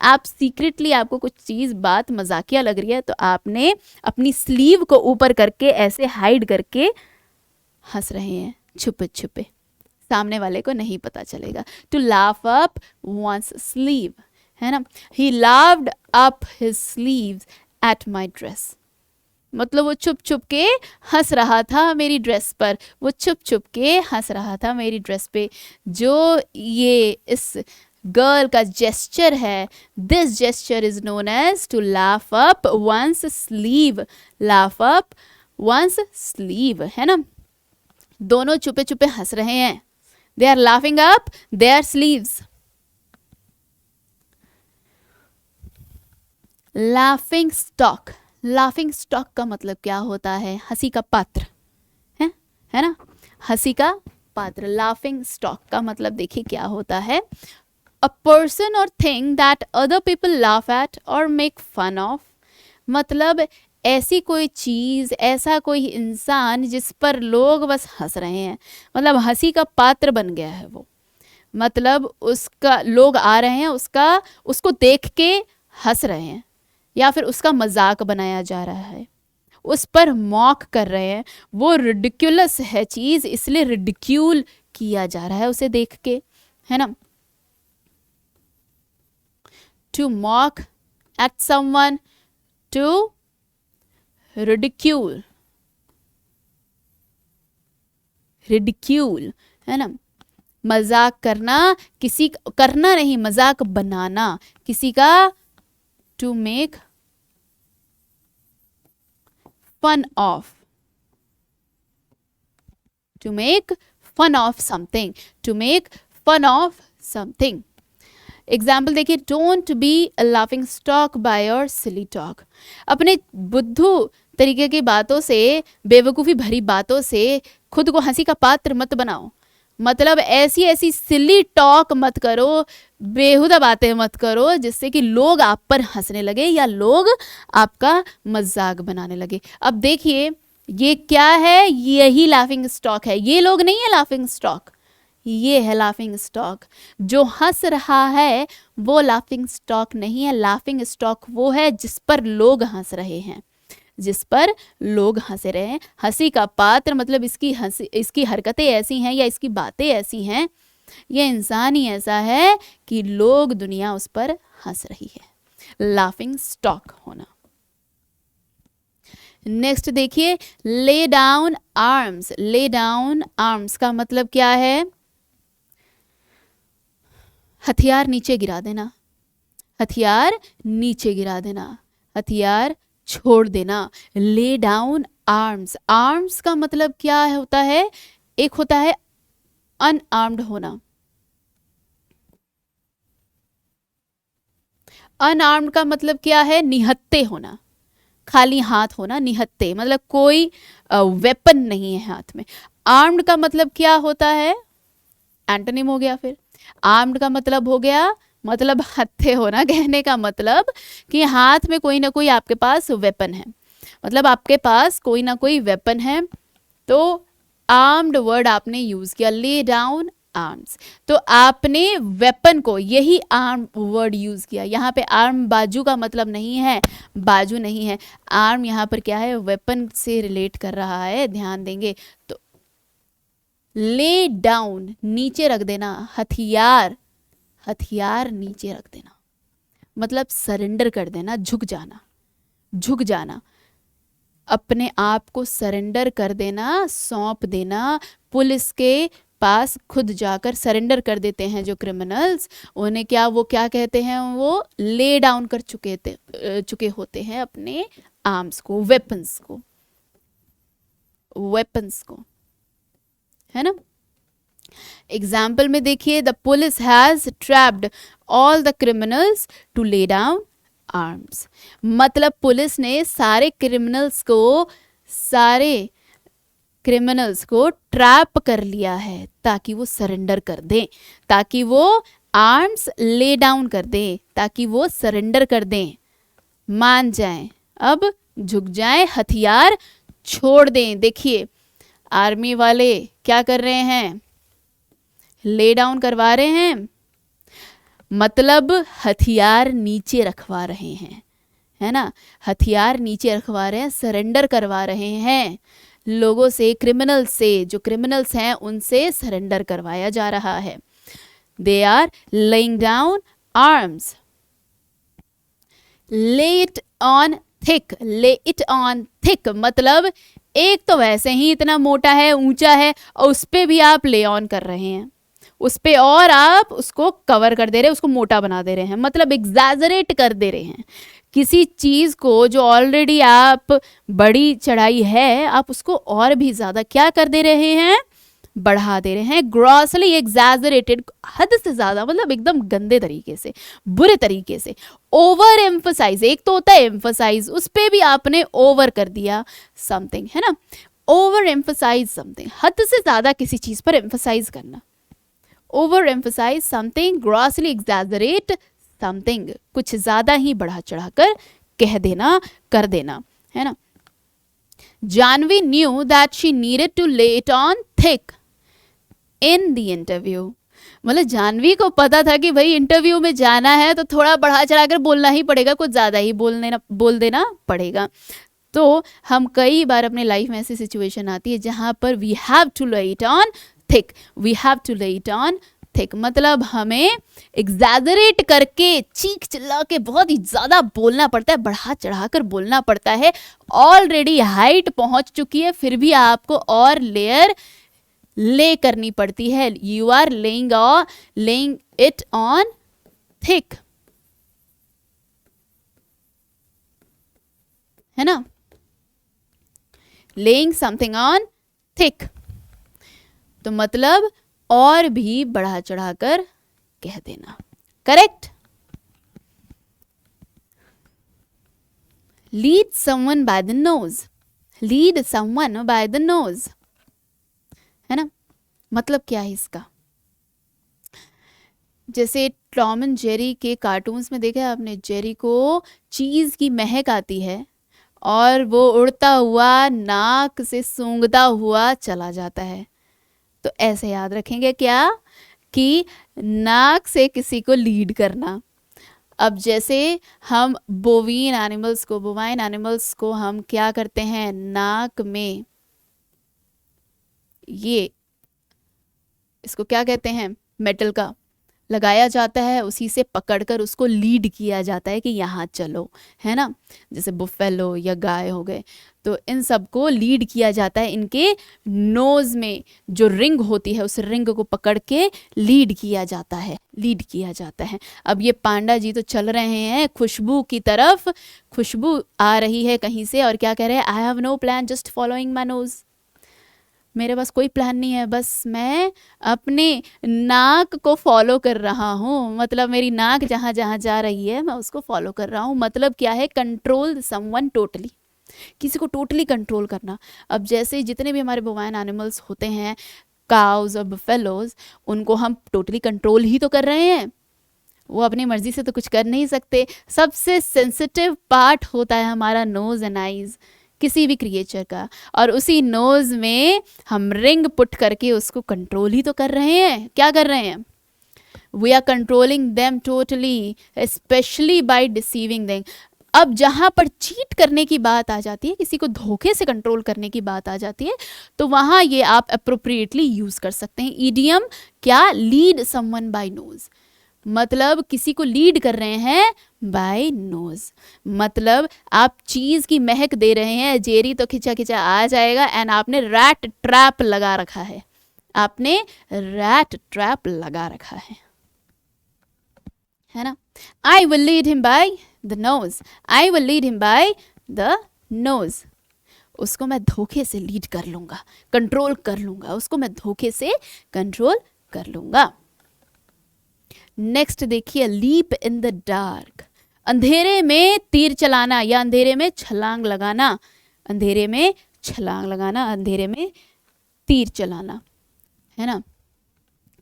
आप सीक्रेटली, आपको कुछ चीज़ बात मजाकिया लग रही है तो आपने अपनी स्लीव को ऊपर करके ऐसे हाइड करके हंस रहे हैं छुपे छुपे, सामने वाले को नहीं पता चलेगा। To laugh up one's sleeve, है ना। He laughed up his sleeves at my dress, मतलब वो छुप छुप के हंस रहा था मेरी ड्रेस पर, वो छुप छुप के हंस रहा था मेरी ड्रेस पे। जो ये इस गर्ल का जेस्चर है, this gesture is known as to laugh up one's sleeve, laugh up one's sleeve, है ना। दोनों छुपे छुपे हंस रहे हैं, they are laughing up their sleeves. Laughing stock, laughing stock का मतलब क्या होता है? हंसी का पात्र, है ना, हंसी का पात्र। लाफिंग स्टॉक का मतलब देखिए क्या होता है, अ पर्सन और thing that other people laugh at और मेक फन ऑफ, मतलब ऐसी कोई चीज़, ऐसा कोई इंसान जिस पर लोग बस हंस रहे हैं, मतलब हंसी का पात्र बन गया है वो, मतलब उसका लोग आ रहे हैं, उसको देख के हंस रहे हैं, या फिर उसका मजाक बनाया जा रहा है, उस पर मॉक कर रहे हैं, वो रिडिक्युलस है चीज़, इसलिए रिडिक्यूल किया जा रहा है उसे देख के, है ना। To mock at someone, to ridicule, ridicule, है ना, मजाक करना, किसी करना नहीं, मजाक बनाना किसी का, to make fun of, to make fun of something, to make fun of something। Example देखिए, don't be a laughing stock by your silly talk, अपने बुद्धू तरीके की बातों से, बेवकूफ़ी भरी बातों से खुद को हंसी का पात्र मत बनाओ, मतलब ऐसी ऐसी सिली टॉक मत करो, बेहुदा बातें मत करो जिससे कि लोग आप पर हंसने लगे या लोग आपका मजाक बनाने लगे। अब देखिए ये क्या है, यही लाफिंग स्टॉक है, ये लोग नहीं है लाफिंग स्टॉक, ये है लाफिंग स्टॉक। जो हंस रहा है वो लाफिंग स्टॉक नहीं है, लाफिंग स्टॉक वो है जिस पर लोग हंस रहे हैं, जिस पर लोग हंस रहे हैं। हंसी का पात्र मतलब इसकी हरकतें ऐसी हैं या इसकी बातें ऐसी हैं, ये इंसान ही ऐसा है कि लोग, दुनिया उस पर हंस रही है, लाफिंग स्टॉक होना। नेक्स्ट देखिए, ले डाउन आर्म्स, ले डाउन आर्म्स का मतलब क्या है? हथियार नीचे गिरा देना, हथियार नीचे गिरा देना, हथियार छोड़ देना। ले डाउन आर्म्स, आर्म्स का मतलब क्या होता है? एक होता है अनआर्म्ड होना, अनआर्म्ड का मतलब क्या है? निहत्ते होना, खाली हाथ होना, निहत्ते मतलब कोई वेपन नहीं है हाथ में। आर्म्ड का मतलब क्या होता है? एंटोनिम हो गया फिर। आर्म्ड का मतलब हो गया, मतलब हत्थे होना, कहने का मतलब कि हाथ में कोई ना कोई आपके पास वेपन है, मतलब आपके पास कोई ना कोई वेपन है, तो आर्म्ड वर्ड आपने यूज किया, ले डाउन आर्म्स, तो आपने वेपन को, यही आर्म वर्ड यूज किया। यहाँ पे आर्म बाजू का मतलब नहीं है, बाजू नहीं है, आर्म यहाँ पर क्या है? वेपन से रिलेट कर रहा है, ध्यान देंगे तो। ले डाउन नीचे रख देना, हथियार, हथियार नीचे रख देना मतलब सरेंडर कर देना, झुक जाना, झुक जाना, अपने आप को सरेंडर कर देना, सौंप देना। पुलिस के पास खुद जाकर सरेंडर कर देते हैं जो क्रिमिनल्स, उन्हें क्या, वो क्या कहते हैं? वो ले डाउन कर चुके होते हैं अपने आर्म्स को, वेपन्स को, वेपन्स को, है ना। एग्जाम्पल में देखिए, the police has trapped all the criminals to lay down arms, मतलब पुलिस ने सारे क्रिमिनल्स को ट्रैप कर लिया है ताकि वो सरेंडर कर दें, ताकि वो आर्म्स ले डाउन कर दें, ताकि वो सरेंडर कर दें। मान जाएं, अब झुक जाएं, हथियार छोड़ दें। देखिए आर्मी वाले क्या कर रहे हैं, ले डाउन करवा रहे हैं, मतलब हथियार नीचे रखवा रहे हैं, है ना, हथियार नीचे रखवा रहे हैं, सरेंडर करवा रहे हैं लोगों से, क्रिमिनल से, जो क्रिमिनल्स हैं उनसे सरेंडर करवाया जा रहा है। They are laying down arms. Lay it on thick, lay it on thick मतलब एक तो वैसे ही इतना मोटा है, ऊंचा है, और उस पे भी आप ले ऑन कर रहे हैं, उस पे और आप उसको कवर कर दे रहे हैं, उसको मोटा बना दे रहे हैं, मतलब एग्जैजरेट कर दे रहे हैं। किसी चीज को जो ऑलरेडी आप बड़ी चढ़ाई है, आप उसको और भी ज्यादा क्या कर दे रहे हैं, बढ़ा दे रहे हैं। ग्रॉसली एग्जैजरेटेड, हद से ज्यादा, मतलब एकदम गंदे तरीके से, बुरे तरीके से। ओवर एम्फसाइज, एक तो होता है एम्फसाइज, उस पे भी आपने ओवर कर दिया समथिंग, है ना, ओवर एम्फसाइज समथिंग, हद से ज्यादा किसी चीज पर एम्फसाइज करना। Over emphasise something, grossly exaggerate something, कुछ ज्यादा ही बढ़ा चढ़ाकर कह देना, कर देना, है ना। Janvi knew that she needed to lay it on thick in the interview, मतलब जानवी को पता था कि भाई इंटरव्यू में जाना है तो थोड़ा बढ़ा चढ़ाकर बोलना ही पड़ेगा, कुछ ज़्यादा ही बोल देना पड़ेगा। तो हम कई बार अपने लाइफ में ऐसी सिचुएशन आती है जहाँ पर we have to lay it on thick, we have to lay it on thick, मतलब हमें एग्जैजरेट करके, चीख चिल्ला के बहुत ही ज़्यादा बोलना पड़ता है, बढ़ा चढ़ाकर बोलना पड़ता है। ऑलरेडी हाइट पहुँच चुकी है, फिर भी आपको और लेयर ले करनी पड़ती है। You are laying it on thick, है ना, लेइंग समथिंग ऑन थिक, तो मतलब और भी बढ़ा चढ़ाकर कह देना, correct. Lead someone by the nose, lead someone by the nose, है ना, मतलब क्या है इसका, जैसे टॉम एंड जेरी के कार्टून्स में देखा है आपने, जेरी को चीज़ की महक आती है और वो उड़ता हुआ नाक से सूंघता हुआ चला जाता है। तो ऐसे याद रखेंगे क्या, कि नाक से किसी को लीड करना। अब जैसे हम बोवाइन एनिमल्स को हम क्या करते हैं, नाक में ये, इसको क्या कहते हैं, मेटल का लगाया जाता है, उसी से पकड़कर उसको लीड किया जाता है कि यहाँ चलो, है ना, जैसे बुफेलो या गाय हो गए, तो इन सबको लीड किया जाता है, इनके नोज में जो रिंग होती है उस रिंग को पकड़ के लीड किया जाता है, लीड किया जाता है। अब ये पांडा जी तो चल रहे हैं खुशबू की तरफ, खुशबू आ रही है कहीं से और क्या कह रहे हैं, I have no plan, just following my nose, मेरे पास कोई प्लान नहीं है, बस मैं अपने नाक को फॉलो कर रहा हूँ, मतलब मेरी नाक जहाँ जहाँ जा रही है मैं उसको फॉलो कर रहा हूँ। मतलब क्या है, कंट्रोल समवन टोटली, किसी को टोटली कंट्रोल करना। अब जैसे जितने भी हमारे बोवाइन एनिमल्स होते हैं, काउज और बफेलोज, उनको हम टोटली कंट्रोल ही तो कर रहे हैं, वो अपनी मर्जी से तो कुछ कर नहीं सकते। सबसे सेंसिटिव पार्ट होता है हमारा नोज एंड आईज किसी भी क्रिएचर का, और उसी नोज में हम रिंग पुट करके उसको कंट्रोल ही तो कर रहे हैं। क्या कर रहे हैं, we are controlling them totally, specially by deceiving them. अब जहाँ पर चीट करने की बात आ जाती है, किसी को धोखे से कंट्रोल करने की बात आ जाती है, तो वहाँ ये आप अप्रोप्रिएटली यूज़ कर सकते हैं ईडियम, क्या, लीड समवन बाय नोज, मतलब किसी को लीड कर रहे हैं बाय नोज, मतलब आप चीज की महक दे रहे हैं, जेरी तो खिंचा खिंचा आ जाएगा, एंड आपने रैट ट्रैप लगा रखा है, आपने रैट ट्रैप लगा रखा है ना। I will lead him by the nose, I will lead him by the nose, उसको मैं धोखे से लीड कर लूंगा, कंट्रोल कर लूंगा, उसको मैं धोखे से कंट्रोल कर लूंगा। नेक्स्ट देखिए, लीप इन द डार्क, अंधेरे में तीर चलाना या अंधेरे में छलांग लगाना, अंधेरे में छलांग लगाना, अंधेरे में तीर चलाना, है ना।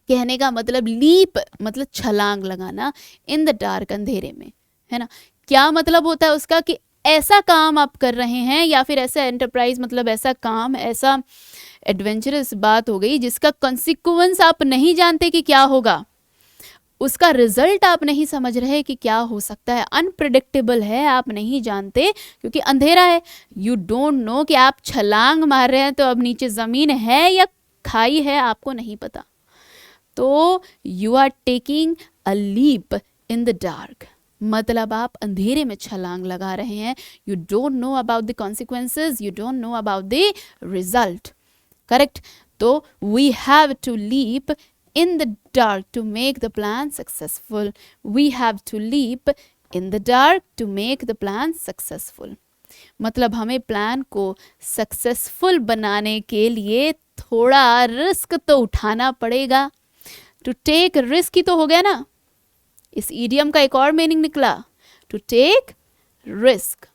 कहने का मतलब लीप मतलब छलांग लगाना, इन द डार्क अंधेरे में, है ना। क्या मतलब होता है उसका कि ऐसा काम आप कर रहे हैं या फिर ऐसा एंटरप्राइज, मतलब ऐसा काम, ऐसा एडवेंचरस बात हो गई जिसका कॉन्सिक्वेंस आप नहीं जानते कि क्या होगा, उसका रिजल्ट आप नहीं समझ रहे कि क्या हो सकता है, अनप्रिडिक्टेबल है, आप नहीं जानते क्योंकि अंधेरा है। यू डोंट नो कि आप छलांग मार रहे हैं तो अब नीचे ज़मीन है या खाई है, आपको नहीं पता। तो you are taking a leap in the dark, मतलब आप अंधेरे में छलांग लगा रहे हैं। You don't know about the consequences, you don't know about the result. Correct. तो we have to leap in the dark to make the plan successful. We have to leap in the dark to make the plan successful. मतलब हमें प्लान को सक्सेसफुल बनाने के लिए थोड़ा रिस्क तो उठाना पड़ेगा। टू टेक रिस्क ही तो हो गया ना, इस ईडियम का एक और मीनिंग निकला, to take risk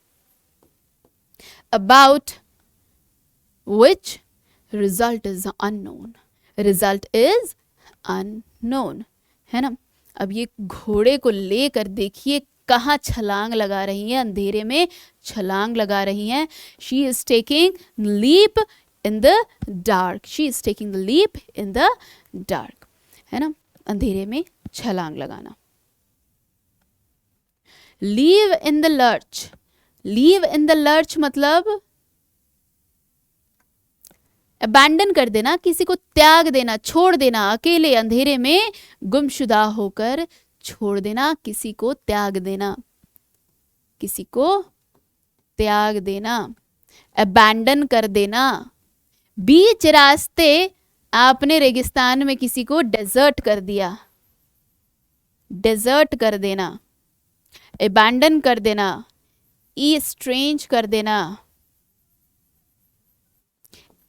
about which result is unknown. Result is unknown, है ना। अब ये घोड़े को लेकर देखिए कहाँ छलांग लगा रही है, अंधेरे में छलांग लगा रही हैं। She is taking leap in the dark, she is taking the leap in the dark, है ना, अंधेरे में छलांग लगाना। Leave in the lurch, leave in the lurch मतलब अबैंडन कर देना, किसी को त्याग देना, छोड़ देना, अकेले अंधेरे में गुमशुदा होकर छोड़ देना, किसी को त्याग देना, किसी को त्याग देना, अबैंडन कर देना। बीच रास्ते आपने रेगिस्तान में किसी को डेजर्ट कर दिया, डेजर्ट कर देना, अबैंडन कर देना, स्ट्रेंज कर देना,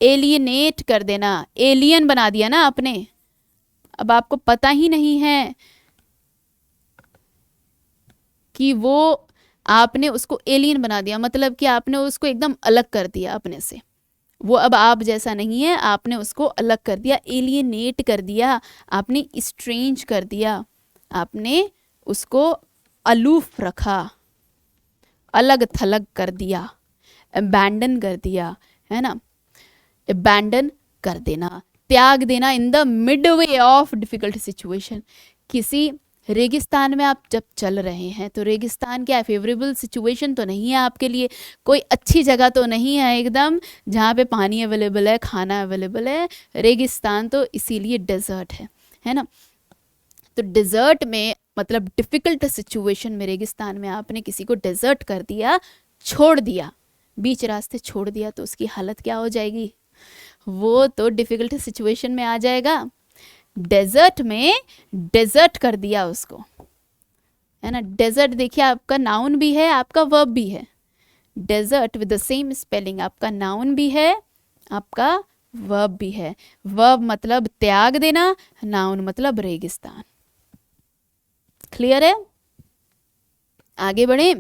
एलियनेट कर देना, एलियन बना दिया ना आपने। अब आपको पता ही नहीं है कि वो, आपने उसको एलियन बना दिया, मतलब कि आपने उसको एकदम अलग कर दिया अपने से, वो अब आप जैसा नहीं है, आपने उसको अलग कर दिया, एलियनेट कर दिया, आपने स्ट्रेंज कर दिया, आपने उसको अलूफ रखा, अलग थलग कर दिया, अबैंडन कर दिया, है ना। अबैंडन कर देना, त्याग देना in the mid way of difficult situation. किसी रेगिस्तान में आप जब चल रहे हैं तो रेगिस्तान क्या है, फेवरेबल सिचुएशन तो नहीं है आपके लिए, कोई अच्छी जगह तो नहीं है एकदम जहाँ पे पानी अवेलेबल है, खाना अवेलेबल है। रेगिस्तान तो इसीलिए डेजर्ट है ना। तो डेजर्ट में मतलब डिफिकल्ट सिचुएशन में, रेगिस्तान में आपने किसी को डेजर्ट कर दिया, छोड़ दिया, बीच रास्ते छोड़ दिया, तो उसकी हालत क्या हो जाएगी, वो तो डिफिकल्ट सिचुएशन में आ जाएगा। डेजर्ट में डेजर्ट कर दिया उसको, है ना। डेजर्ट देखिए आपका नाउन भी है, आपका वर्ब भी है। Desert with the same spelling, आपका नाउन भी है, आपका वर्ब भी है। वर्ब मतलब त्याग देना, नाउन मतलब रेगिस्तान। क्लियर है, आगे बढ़े।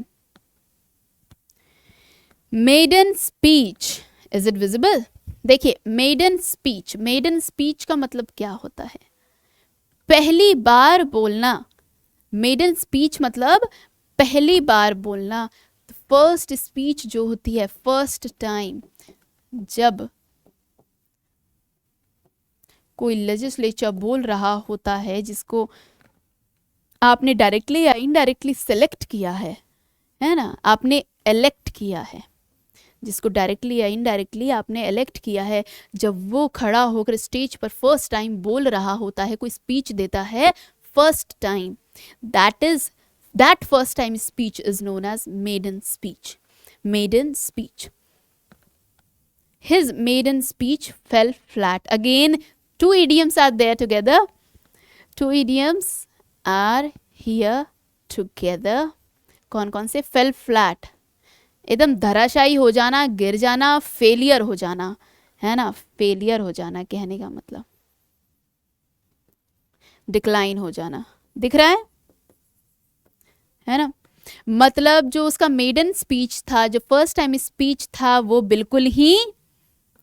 Maiden speech, is it visible. देखिए मेडन स्पीच, मेडन स्पीच का मतलब क्या होता है, पहली बार बोलना। मेडन स्पीच मतलब पहली बार बोलना। फर्स्ट स्पीच जो होती है, फर्स्ट टाइम जब कोई लेजिस्लेचर बोल रहा होता है जिसको आपने डायरेक्टली या इनडायरेक्टली सेलेक्ट किया है ना, आपने एलेक्ट किया है, जिसको डायरेक्टली या इनडायरेक्टली आपने एलेक्ट किया है, जब वो खड़ा होकर स्टेज पर फर्स्ट टाइम बोल रहा होता है, कोई स्पीच देता है first time, that first time speech is known as maiden speech. Maiden speech, his maiden speech fell flat. Again, two idioms are there together. Two idioms are here together. कौन कौन से, fell flat एकदम धराशायी हो जाना, गिर जाना, फेलियर हो जाना, है ना। फेलियर हो जाना कहने का मतलब डिक्लाइन हो जाना, दिख रहा है ना। मतलब जो उसका मेडन स्पीच था, जो फर्स्ट टाइम स्पीच था, वो बिल्कुल ही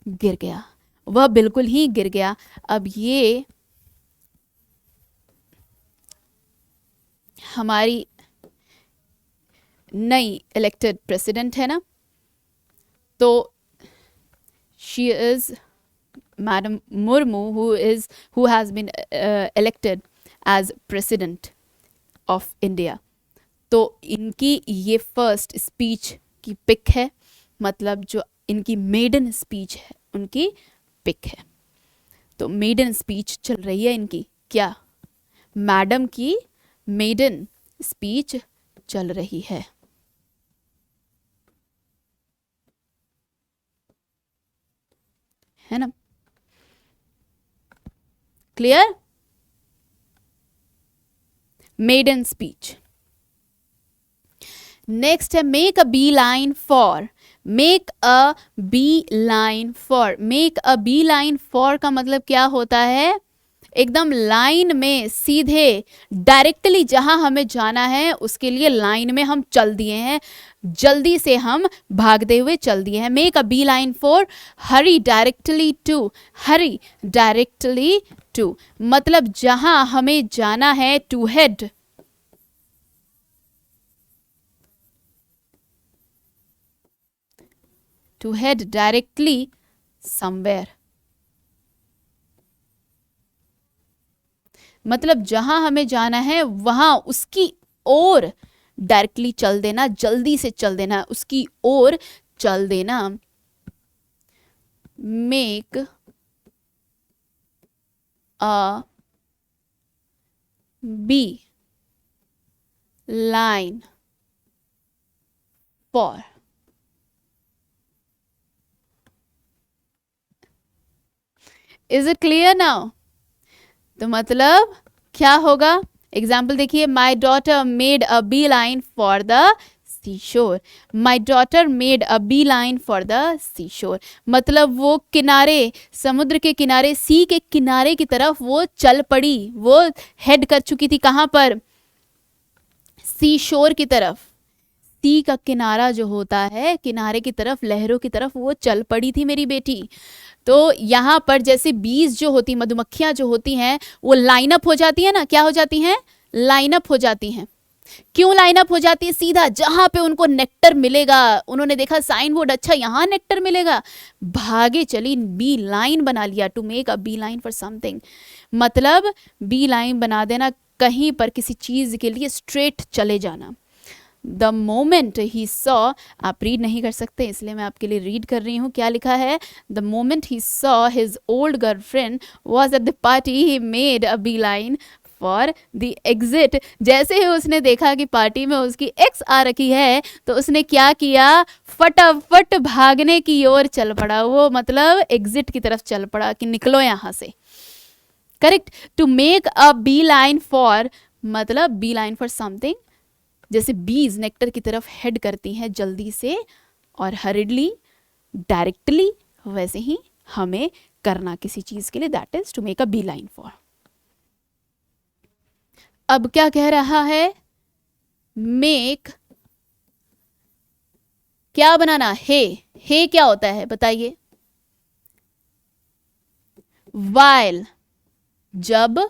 गिर गया, वह बिल्कुल ही गिर गया। अब ये हमारी नई इलेक्टेड प्रेसिडेंट है ना, तो she is madam Murmu who has been elected as president of India. तो इनकी ये फर्स्ट स्पीच की पिक है, मतलब जो इनकी मेडन स्पीच है उनकी पिक है। तो मेडन स्पीच चल रही है इनकी, क्या, मैडम की मेडन स्पीच चल रही है ना, क्लियर? Maiden speech. नेक्स्ट है make a B line for. Make a B line for, make a B line for का मतलब क्या होता है, एकदम लाइन में सीधे डायरेक्टली जहां हमें जाना है उसके लिए लाइन में हम चल दिए हैं, जल्दी से हम भागते हुए चल दिए हैं। Make a B line for, hurry directly to, hurry directly to मतलब जहां हमें जाना है, to head, to head directly somewhere, मतलब जहां हमें जाना है वहां उसकी ओर डायरेक्टली चल देना, जल्दी से चल देना, उसकी ओर चल देना। Make a B line for, is it clear now? तो मतलब क्या होगा, एग्जाम्पल देखिए, my daughter made a B line for the sea shore, my daughter made a B line for the sea shore मतलब वो किनारे, समुद्र के किनारे, सी के किनारे की तरफ वो चल पड़ी, वो हेड कर चुकी थी, कहाँ पर, सी शोर की तरफ। सी का किनारा जो होता है, किनारे की तरफ, लहरों की तरफ वो चल पड़ी थी मेरी बेटी। तो यहाँ पर जैसे बीज जो होती, मधुमक्खियां जो होती हैं वो लाइन अप हो जाती है ना, क्या हो जाती हैं, लाइन अप हो जाती हैं। क्यों लाइन अप हो जाती है, सीधा जहां पे उनको नेक्टर मिलेगा, उन्होंने देखा साइन बोर्ड, अच्छा यहाँ नेक्टर मिलेगा, भागे चली, बी लाइन बना लिया, to make a B line for something, मतलब बी लाइन बना देना, कहीं पर किसी चीज के लिए स्ट्रेट चले जाना। द मोमेंट ही सॉ, आप रीड नहीं कर सकते इसलिए मैं आपके लिए रीड कर रही हूँ, क्या लिखा है, the moment he saw his old girlfriend was at the party he made a B line for the exit. जैसे ही उसने देखा कि पार्टी में उसकी एक्स आ रखी है तो उसने क्या किया, फटाफट भागने की ओर चल पड़ा, वो मतलब एग्जिट की तरफ चल पड़ा कि निकलो यहाँ से। Correct, to make a B line for मतलब बी लाइन फॉर समथिंग, जैसे बीज नेक्टर की तरफ हेड करती हैं जल्दी से और हरिडली, डायरेक्टली, वैसे ही हमें करना किसी चीज के लिए, that is to make a B line for. अब क्या कह रहा है, मेक, क्या बनाना, हे क्या होता है बताइए, वाइल, जब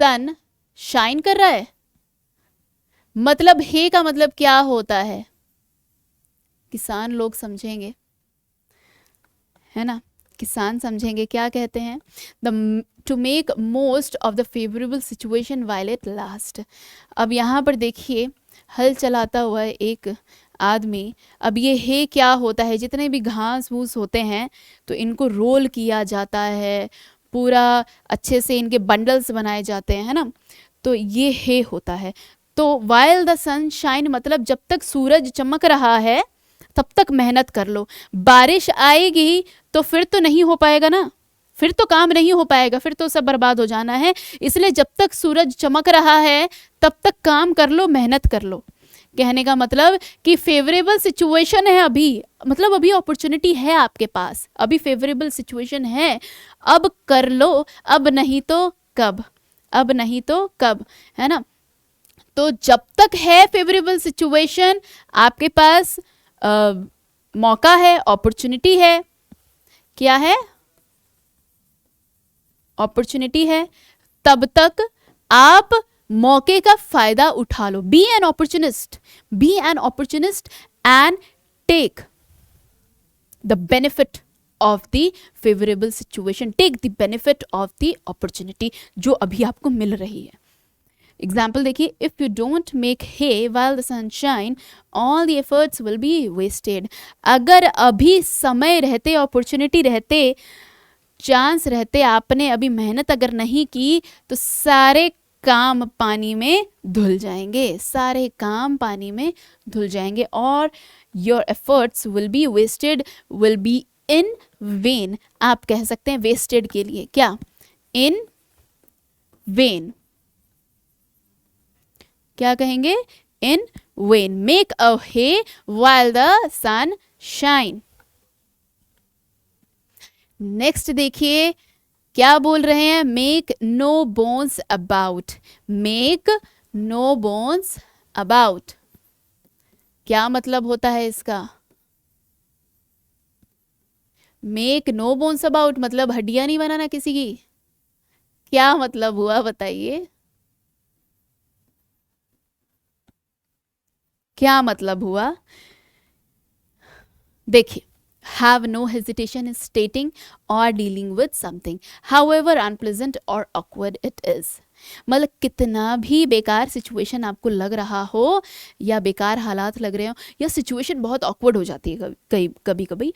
सन शाइन कर रहा है, मतलब हे का मतलब क्या होता है, किसान लोग समझेंगे, है ना, किसान समझेंगे, क्या कहते हैं, the two make most of the favourable situation while it last. अब यहाँ पर देखिए, हल चलाता हुआ एक आदमी, अब ये है क्या होता है, जितने भी घास फूस होते हैं तो इनको रोल किया जाता है, पूरा अच्छे से इनके बंडल्स बनाए जाते हैं, है ना, तो ये है होता है। तो वाइल द सन शाइन मतलब जब तक सूरज चमक रहा है तब तक मेहनत कर लो, बारिश आएगी तो फिर तो नहीं हो पाएगा ना, फिर तो काम नहीं हो पाएगा, फिर तो सब बर्बाद हो जाना है, इसलिए जब तक सूरज चमक रहा है तब तक काम कर लो, मेहनत कर लो। कहने का मतलब कि फेवरेबल सिचुएशन है अभी, मतलब अभी अपॉर्चुनिटी है आपके पास, अभी फेवरेबल सिचुएशन है, अब कर लो, अब नहीं तो कब, अब नहीं तो कब, है ना। तो जब तक है फेवरेबल सिचुएशन, आपके पास मौका है, अपॉर्चुनिटी है, क्या है, अपॉर्चुनिटी है, तब तक आप मौके का फायदा उठा लो, be an opportunist and take the benefit of the favourable situation, take the benefit of the opportunity जो अभी आपको मिल रही है। एग्जाम्पल देखिए, if you don't make hay while the sunshine all the efforts will be wasted. अगर अभी समय रहते, अपॉर्चुनिटी रहते, चांस रहते, आपने अभी मेहनत अगर नहीं की तो सारे काम पानी में धुल जाएंगे, सारे काम पानी में धुल जाएंगे और your efforts will be wasted, will be in vain. आप कह सकते हैं वेस्टेड के लिए क्या, इन वेन। क्या कहेंगे, in vain. Make a hay while the sun shine. Next देखिए क्या बोल रहे हैं, make no bones about, make no bones about. क्या मतलब होता है इसका, मेक नो बोन्स अबाउट मतलब हड्डियां नहीं बनाना किसी की, क्या मतलब हुआ बताइए, क्या मतलब हुआ। देखिए, have no hesitation in stating or dealing with something, however unpleasant or awkward it is। मतलब कितना भी बेकार सिचुएशन आपको लग रहा हो या बेकार हालात लग रहे हो या सिचुएशन बहुत ऑकवर्ड हो जाती है कभी कभी,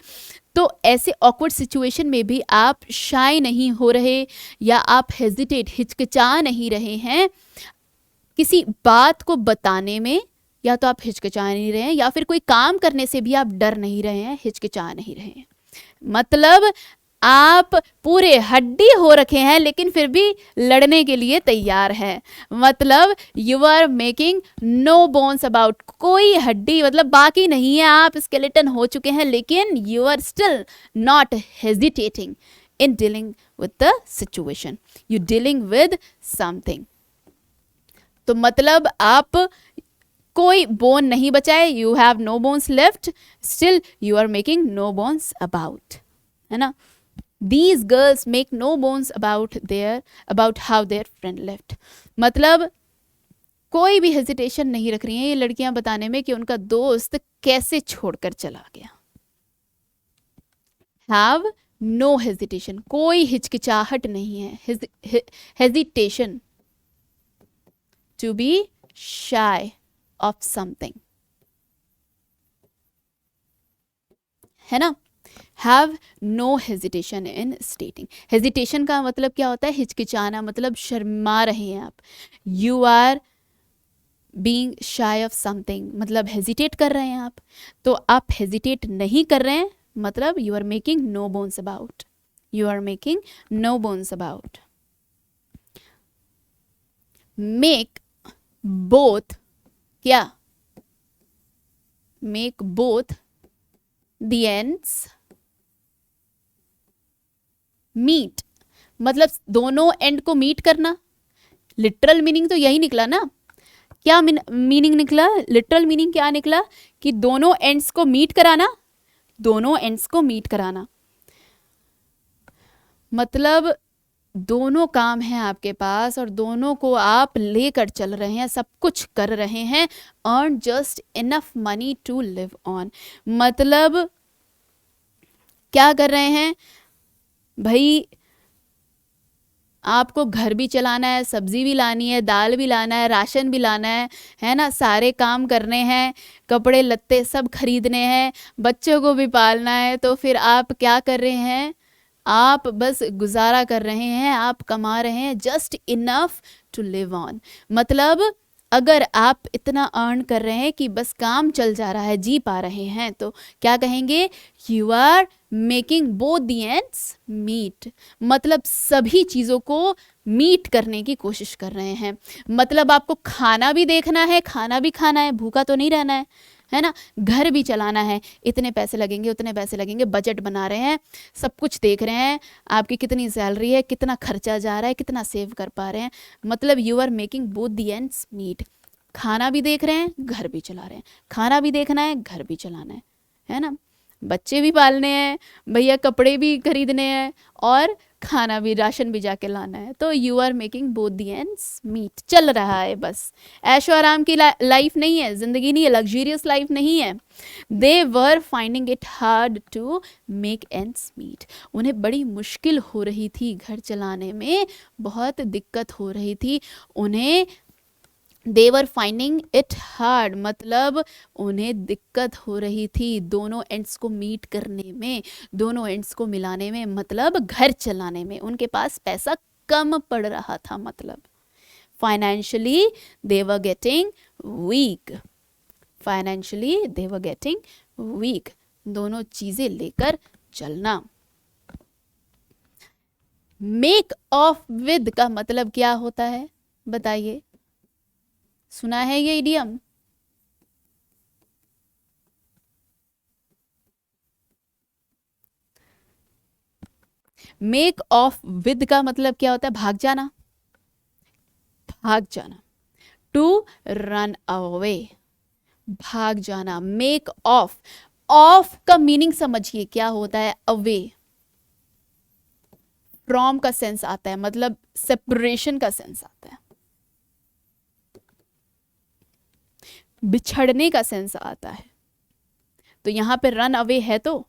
तो ऐसे ऑकवर्ड सिचुएशन में भी आप शाय नहीं हो रहे या आप हेजिटेट, हिचकिचा नहीं रहे हैं किसी बात को बताने में, या तो आप हिचकिचा नहीं रहे हैं या फिर कोई काम करने से भी आप डर नहीं रहे हैं, हिचकिचा नहीं रहे हैं। मतलब आप पूरे हड्डी हो रखे हैं लेकिन फिर भी लड़ने के लिए तैयार है। मतलब you are making no bones about, कोई हड्डी मतलब बाकी नहीं है, आप स्केलेटन हो चुके हैं लेकिन you are still not hesitating in dealing with the situation, you dealing with something. तो मतलब आप कोई बोन नहीं बचाए, you have no bones left, still you are making no bones about, है ना। These girls make no bones about how their friend left. मतलब कोई भी हेजिटेशन नहीं रख रही हैं ये लड़कियां बताने में कि उनका दोस्त कैसे छोड़कर चला गया। हैव नो हेजिटेशन, कोई हिचकिचाहट नहीं है, hesitation, to be shy of something, है ना। have no hesitation in stating, hesitation का मतलब क्या होता है, हिचकिचाना, मतलब शर्मा रहे हैं आप, you are being shy of something मतलब hesitate कर रहे हैं आप, तो आप hesitate नहीं कर रहे हैं मतलब you are making no bones about, you are making no bones about। make both, क्या, make both the ends meet, मतलब दोनों एंड को मीट करना। लिटरल मीनिंग तो यही निकला ना, क्या मीनिंग निकला, लिटरल मीनिंग क्या निकला कि दोनों एंड्स को मीट कराना, दोनों एंड्स को मीट कराना मतलब दोनों काम हैं आपके पास और दोनों को आप लेकर चल रहे हैं, सब कुछ कर रहे हैं, earn just enough money to live on. मतलब क्या कर रहे हैं भाई, आपको घर भी चलाना है, सब्जी भी लानी है, दाल भी लाना है, राशन भी लाना है ना, सारे काम करने हैं, कपड़े लत्ते सब खरीदने हैं, बच्चों को भी पालना है, तो फिर आप क्या कर रहे हैं, आप बस गुजारा कर रहे हैं, आप कमा रहे हैं just enough to live on. मतलब अगर आप इतना अर्न कर रहे हैं कि बस काम चल जा रहा है, जी पा रहे हैं, तो क्या कहेंगे, you are making both the ends meet, मतलब सभी चीज़ों को मीट करने की कोशिश कर रहे हैं। मतलब आपको खाना भी देखना है, खाना भी खाना है, भूखा तो नहीं रहना है ना, घर भी चलाना है, इतने पैसे लगेंगे उतने पैसे लगेंगे, बजट बना रहे हैं, सब कुछ देख रहे हैं, आपकी कितनी सैलरी है, कितना खर्चा जा रहा है, कितना सेव कर पा रहे हैं। मतलब you are making both the ends meet, खाना भी देख रहे हैं, घर भी चला रहे हैं, खाना भी देखना है, घर भी चलाना है ना, बच्चे भी पालने हैं भैया, कपड़े भी खरीदने हैं और खाना भी, राशन भी जाके लाना है। तो you are making both the ends meet, चल रहा है बस। ऐशो आराम की लाइफ नहीं है, जिंदगी नहीं है, लग्जरियस लाइफ नहीं है। They were finding it hard to make ends meet. उन्हें बड़ी मुश्किल हो रही थी, घर चलाने में बहुत दिक्कत हो रही थी उन्हें। दे वर फाइंडिंग इट हार्ड मतलब उन्हें दिक्कत हो रही थी दोनों एंड्स को मीट करने में, दोनों एंड्स को मिलाने में, मतलब घर चलाने में। उनके पास पैसा कम पड़ रहा था, मतलब financially they were getting weak. Financially they were getting weak, दोनों चीजें लेकर चलना। मेक ऑफ विद का मतलब क्या होता है बताइए, सुना है ये इडियम? मेक ऑफ विद का मतलब क्या होता है? भाग जाना, भाग जाना। टू रन अवे, भाग जाना। मेक ऑफ, ऑफ का मीनिंग समझिए क्या होता है? अवे, फ्रॉम का सेंस आता है, मतलब सेपरेशन का सेंस आता है, बिछड़ने का सेंस आता है। तो यहां पे रन अवे है तो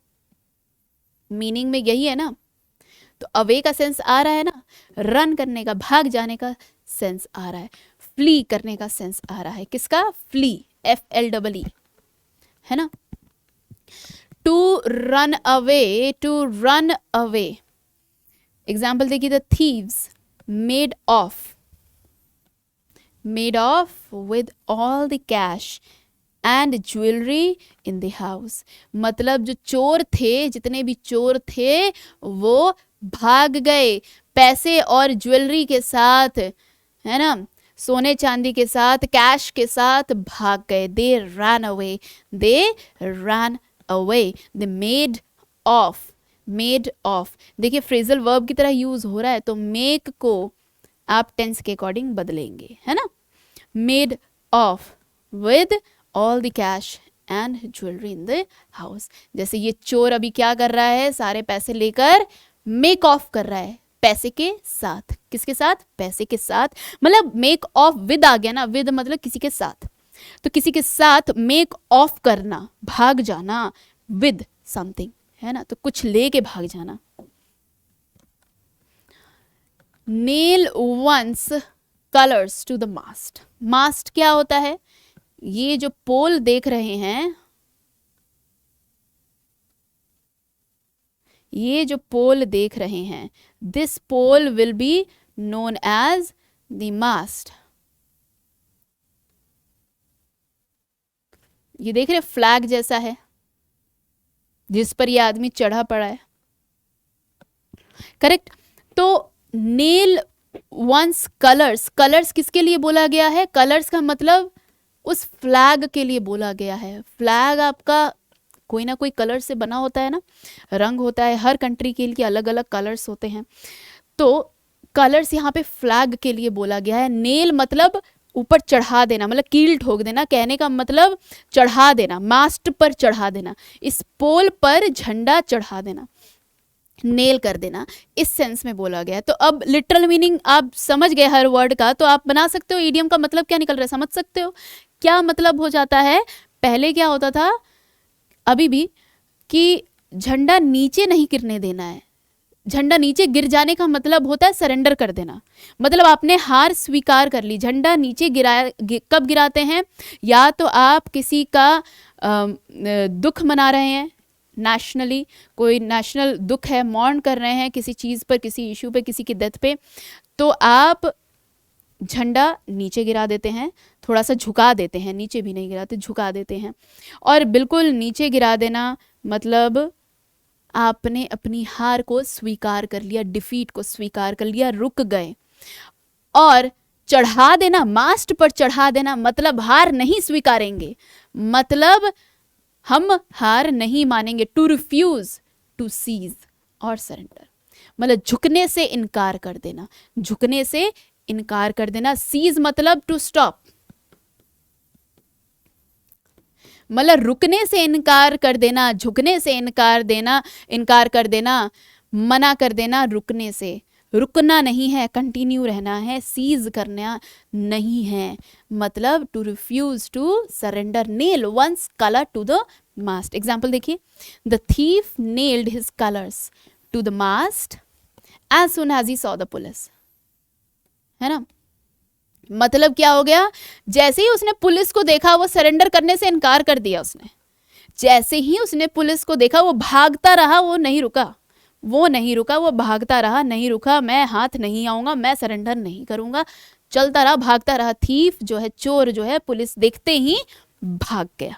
मीनिंग में यही है ना, तो अवे का सेंस आ रहा है ना, रन करने का, भाग जाने का सेंस आ रहा है, फ्ली करने का सेंस आ रहा है। किसका? फ्ली, FLEE, है ना। To run away, to run away. Example देखिए, the thieves made off with all the cash and jewellery in the house. मतलब जो चोर थे, जितने भी चोर थे वो भाग गए पैसे और ज्वेलरी के साथ, है ना, सोने चांदी के साथ, कैश के साथ भाग गए। They run away, they run away, they made of. Made of देखिए फ्रेजल वर्ब की तरह यूज हो रहा है, तो मेक को आप टेंस के अकॉर्डिंग बदलेंगे, है ना। Made off with all the cash and jewellery in the house. जैसे ये चोर अभी क्या कर रहा है, सारे पैसे लेकर मेक ऑफ कर रहा है पैसे के साथ। किसके साथ? पैसे के साथ। मतलब मेक ऑफ विद आ गया ना, विद मतलब किसी के साथ, तो किसी के साथ मेक ऑफ करना, भाग जाना, विद समथिंग, है ना, तो कुछ लेके भाग जाना। Nail one's colours to the mast. Mast क्या होता है? ये जो पोल देख रहे हैं, ये जो पोल देख रहे हैं, this pole will be known as the mast. ये देख रहे फ्लैग जैसा है जिस पर ये आदमी चढ़ा पड़ा है, करेक्ट। तो नेल वंस कलर्स, कलर्स किसके लिए बोला गया है? कलर्स का मतलब उस फ्लैग के लिए बोला गया है। फ्लैग आपका कोई ना कोई कलर से बना होता है ना, रंग होता है, हर कंट्री के लिए अलग अलग कलर्स होते हैं। तो कलर्स यहाँ पे फ्लैग के लिए बोला गया है। नेल मतलब ऊपर चढ़ा देना, मतलब कील ठोक देना, कहने का मतलब चढ़ा देना, मास्ट पर चढ़ा देना, इस पोल पर झंडा चढ़ा देना, नेल कर देना, इस सेंस में बोला गया है। तो अब लिटरल मीनिंग आप समझ गए हर वर्ड का, तो आप बना सकते हो ईडियम का मतलब क्या निकल रहा है, समझ सकते हो क्या मतलब हो जाता है। पहले क्या होता था, अभी भी, कि झंडा नीचे नहीं गिरने देना है। झंडा नीचे गिर जाने का मतलब होता है सरेंडर कर देना, मतलब आपने हार स्वीकार कर ली। झंडा नीचे कब गिराते हैं? या तो आप किसी का दुख मना रहे हैं, नेशनली कोई नेशनल दुख है, मौन कर रहे हैं किसी चीज़ पर, किसी इशू पे, किसी की डेथ पे, तो आप झंडा नीचे गिरा देते हैं, थोड़ा सा झुका देते हैं, नीचे भी नहीं गिराते, झुका देते हैं। और बिल्कुल नीचे गिरा देना मतलब आपने अपनी हार को स्वीकार कर लिया, डिफीट को स्वीकार कर लिया, रुक गए। और चढ़ा देना, मास्ट पर चढ़ा देना मतलब हार नहीं स्वीकारेंगे, मतलब हम हार नहीं मानेंगे। टू रिफ्यूज, टू सीज और सरेंडर, मतलब झुकने से इनकार कर देना, झुकने से इनकार कर देना। सीज मतलब टू स्टॉप, मतलब रुकने से इनकार कर देना, झुकने से इनकार कर देना, मना कर देना रुकने से, रुकना नहीं है, कंटिन्यू रहना है, सीज करना नहीं है, मतलब to refuse to surrender, nail one's colour to the mast. Example देखिए, the thief nailed his colours to the mast as soon as he saw the police, है ना। मतलब क्या हो गया, जैसे ही उसने पुलिस को देखा वो सरेंडर करने से इनकार कर दिया उसने। जैसे ही उसने पुलिस को देखा वो भागता रहा, वो नहीं रुका, वो नहीं रुका, वो भागता रहा, नहीं रुका, मैं हाथ नहीं आऊंगा, मैं सरेंडर नहीं करूंगा, चलता रहा, भागता रहा। थीफ जो है, चोर जो है, पुलिस देखते ही भाग गया।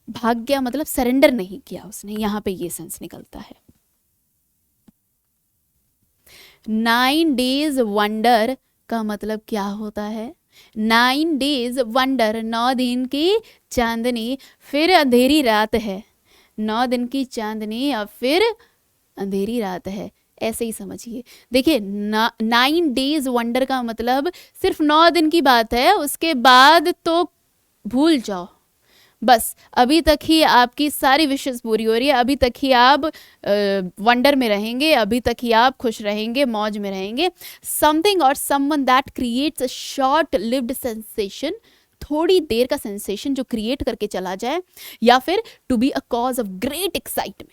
भाग गया मतलब सरेंडर नहीं किया उसने, यहां पे ये सेंस निकलता है। 9 days वंडर का मतलब क्या होता है? 9 days वंडर, 9 दिन की चांदनी फिर अंधेरी रात है, 9 दिन की चांदनी और फिर अंधेरी रात है, ऐसे ही समझिए। देखिए 9 days वंडर का मतलब सिर्फ 9 दिन की बात है, उसके बाद तो भूल जाओ, बस अभी तक ही आपकी सारी विशेष पूरी हो रही है, अभी तक ही आप वंडर में रहेंगे, अभी तक ही आप खुश रहेंगे, मौज में रहेंगे। समथिंग और someone that creates a short lived sensation, थोड़ी देर का सेंसेशन जो क्रिएट करके चला जाए, या फिर to be a cause of great excitement,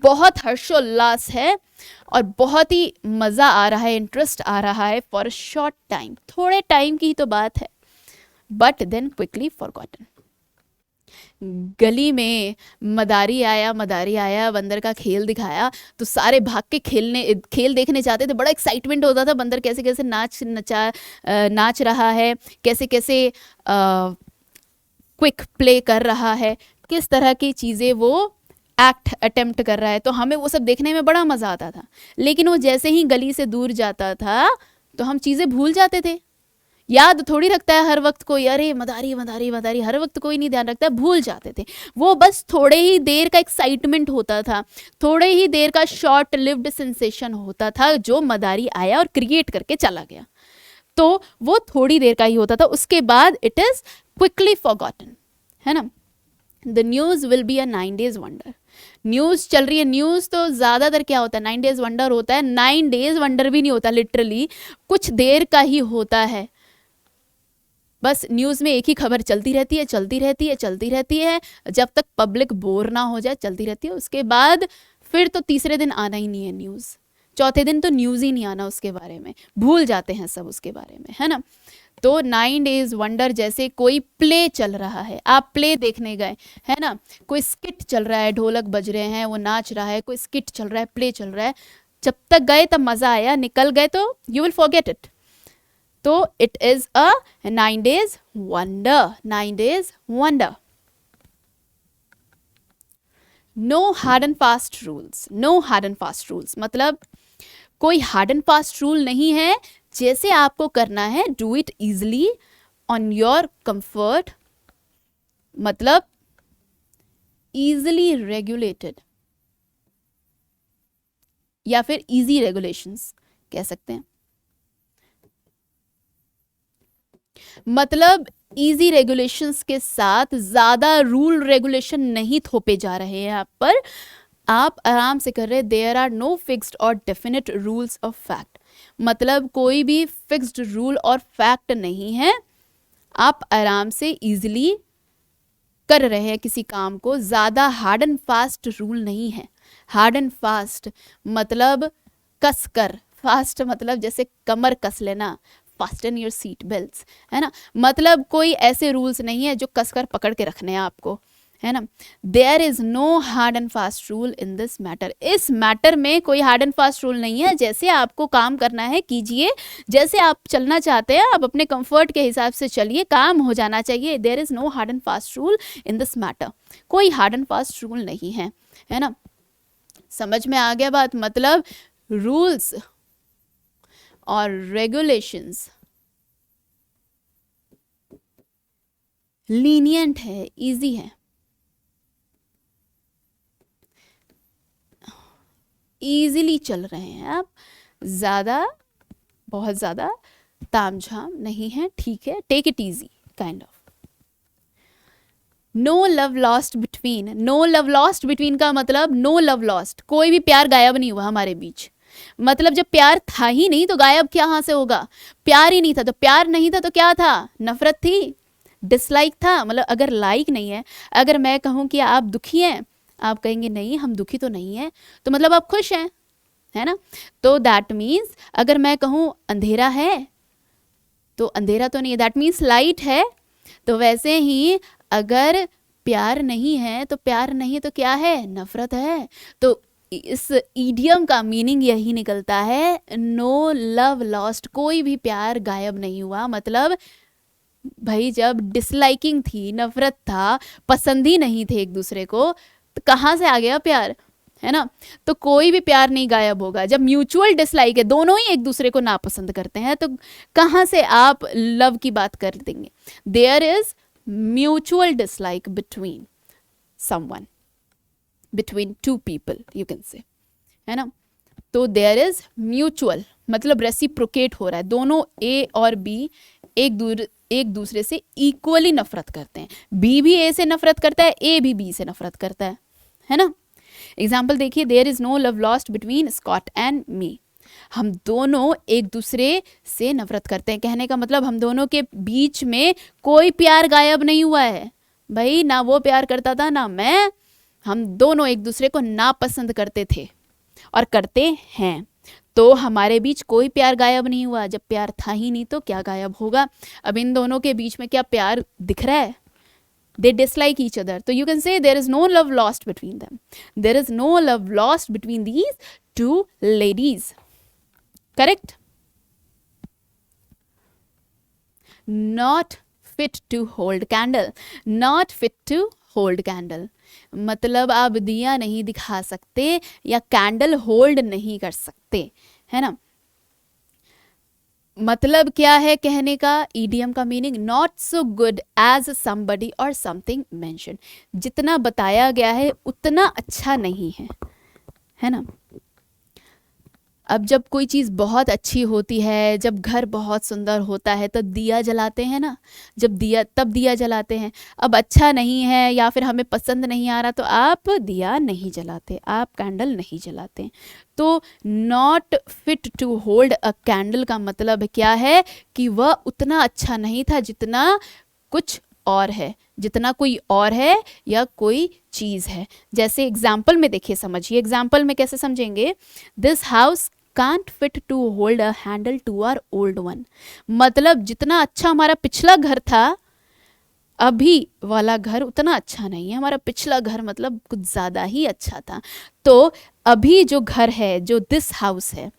बहुत हर्षोल्लास है और बहुत ही मज़ा आ रहा है, इंटरेस्ट आ रहा है, फॉर अ शॉर्ट टाइम, थोड़े टाइम की ही तो बात है, बट देन क्विकली फॉरगॉटन। गली में मदारी आया, बंदर का खेल दिखाया तो सारे भाग के खेल देखने जाते थे, बड़ा एक्साइटमेंट होता था, बंदर कैसे कैसे नाच रहा है, कैसे कैसे क्विक प्ले कर रहा है, किस तरह की चीज़ें वो एक्ट अटेम्प्ट कर रहा है, तो हमें वो सब देखने में बड़ा मज़ा आता था। लेकिन वो जैसे ही गली से दूर जाता था तो हम चीज़ें भूल जाते थे, याद थोड़ी रखता है हर वक्त कोई, अरे मदारी मदारी मदारी, हर वक्त कोई नहीं ध्यान रखता है, भूल जाते थे। वो बस थोड़े ही देर का एक्साइटमेंट होता था, थोड़े ही देर का शॉर्ट लिव्ड सेंसेशन होता था जो मदारी आया और क्रिएट करके चला गया, तो वो थोड़ी देर का ही होता था, उसके बाद इट इज क्विकली फॉरगॉटन, है ना। The news will be a 9 days wonder. News चल रही है, न्यूज़ तो ज़्यादातर क्या होता है, 9 days वंडर होता है, 9 days वंडर भी नहीं होता, लिटरली कुछ देर का ही होता है। बस न्यूज़ में एक ही खबर चलती रहती है, चलती रहती है, चलती रहती है, जब तक पब्लिक बोर ना हो जाए चलती रहती है, उसके बाद फिर तो तीसरे दिन आना ही नहीं है न्यूज़, चौथे दिन तो न्यूज़ ही नहीं आना उसके बारे में, भूल जाते हैं सब उसके बारे में, है ना। तो 9 days वंडर जैसे कोई प्ले चल रहा है, आप प्ले देखने गए, है ना, कोई स्किट चल रहा है, ढोलक बज रहे हैं, वो नाच रहा है, कोई स्किट चल रहा है, प्ले चल रहा है, जब तक गए तब मज़ा आया, निकल गए तो यू विल फॉरगेट इट। तो it is a 9 days wonder, 9 days wonder. No hard and fast rules, no hard and fast rules मतलब कोई हार्ड एंड फास्ट रूल नहीं है, जैसे आपको करना है do it easily on your comfort, मतलब इजली रेगुलेटेड या फिर इजी रेगुलेशंस कह सकते हैं। मतलब इजी रेगुलेशंस के साथ ज़्यादा रूल रेगुलेशन नहीं थोपे जा रहे हैं आप पर, आप आराम से कर रहे हैं। देयर आर नो फिक्स्ड और डेफिनेट रूल्स ऑफ फैक्ट, मतलब कोई भी फिक्स्ड रूल और फैक्ट नहीं है, आप आराम से इजीली कर रहे हैं किसी काम को, ज़्यादा हार्ड एंड फास्ट रूल नहीं है। हार्ड एंड फास्ट मतलब कस कर, फास्ट मतलब जैसे कमर कस लेना, फास्टन योर सीट बेल्ट्स, है ना, मतलब कोई ऐसे रूल्स नहीं है जो कसकर पकड़ के रखने हैं आपको, है ना। There is no hard and fast rule in this matter, इस मैटर में कोई हार्ड एंड फास्ट रूल नहीं है, जैसे आपको काम करना है कीजिए, जैसे आप चलना चाहते हैं आप अपने कंफर्ट के हिसाब से चलिए, काम हो जाना चाहिए। There is no hard and fast rule in this matter, कोई हार्ड एंड फास्ट रूल नहीं है, है ना। समझ में आ गया बात, मतलब रूल्स और रेगुलेशंस लीनियंट है, इजी है, इजीली चल रहे हैं आप, ज़्यादा बहुत ज़्यादा तामझाम नहीं है, ठीक है, take it easy kind of. No love lost between, no love lost between का मतलब नो लव लॉस्ट, कोई भी प्यार गायब नहीं हुआ हमारे बीच। मतलब जब प्यार था ही नहीं तो गायब क्या कहाँ से होगा? प्यार ही नहीं था तो प्यार नहीं था तो क्या था? नफरत थी, डिसलाइक था। मतलब अगर लाइक नहीं है, अगर मैं कहूँ कि आप दुखी हैं, आप कहेंगे नहीं हम दुखी तो नहीं हैं, तो मतलब आप खुश हैं, है ना? तो दैट मीन्स अगर मैं कहूँ अंधेरा है तो अंधेरा तो नहीं है, दैट मीन्स लाइट है। तो वैसे ही अगर प्यार नहीं है तो प्यार नहीं है तो क्या है? नफरत है। तो इस ईडियम का मीनिंग यही निकलता है, नो लव लॉस्ट, कोई भी प्यार गायब नहीं हुआ। मतलब भाई जब डिसलाइकिंग थी, नफरत था, पसंद ही नहीं थे एक दूसरे को, तो कहाँ से आ गया प्यार, है ना? तो कोई भी प्यार नहीं गायब होगा। जब म्यूचुअल डिसलाइक है, दोनों ही एक दूसरे को नापसंद करते हैं, तो कहाँ से आप लव की बात कर देंगे? There is mutual dislike between someone, between two people you can say, है ना? तो देयर इज म्यूचुअल मतलब रेसिप्रोकेट हो रहा है, दोनों ए और बी एक दूसरे से इक्वली नफरत करते हैं। बी भी ए से नफरत करता है, ए भी बी से नफरत करता है ना? एग्जाम्पल देखिए, there is no love lost between Scott and me. हम दोनों एक दूसरे से नफरत करते हैं, कहने का मतलब हम दोनों के बीच में कोई प्यार गायब नहीं हुआ है भाई, ना वो प्यार करता था ना मैं, हम दोनों एक दूसरे को नापसंद करते थे और करते हैं। तो हमारे बीच कोई प्यार गायब नहीं हुआ। जब प्यार था ही नहीं तो क्या गायब होगा? अब इन दोनों के बीच में क्या प्यार दिख रहा है? they dislike each other, so you can say there is no love lost between them, there is no love lost between these two ladies, correct? Not fit to hold candle, not fit to hold candle मतलब आप दिया नहीं दिखा सकते या कैंडल होल्ड नहीं कर सकते, है ना? मतलब क्या है कहने का? ईडियम का meaning not so good as somebody और समथिंग मेंशन, जितना बताया गया है उतना अच्छा नहीं है ना? अब जब कोई चीज़ बहुत अच्छी होती है, जब घर बहुत सुंदर होता है तब दिया जलाते हैं ना, तब दिया जलाते हैं। अब अच्छा नहीं है या फिर हमें पसंद नहीं आ रहा तो आप दिया नहीं जलाते, आप कैंडल नहीं जलाते। तो not fit to hold a candle का मतलब क्या है कि वह उतना अच्छा नहीं था जितना कुछ और है, जितना कोई और है या कोई चीज़ है। जैसे एग्जाम्पल में देखिए, समझिए एग्जाम्पल में कैसे समझेंगे। This house can't fit to hold a handle to our old one, मतलब जितना अच्छा हमारा पिछला घर था, अभी वाला घर उतना अच्छा नहीं है। हमारा पिछला घर मतलब कुछ ज़्यादा ही अच्छा था। तो अभी जो घर है, जो दिस हाउस है,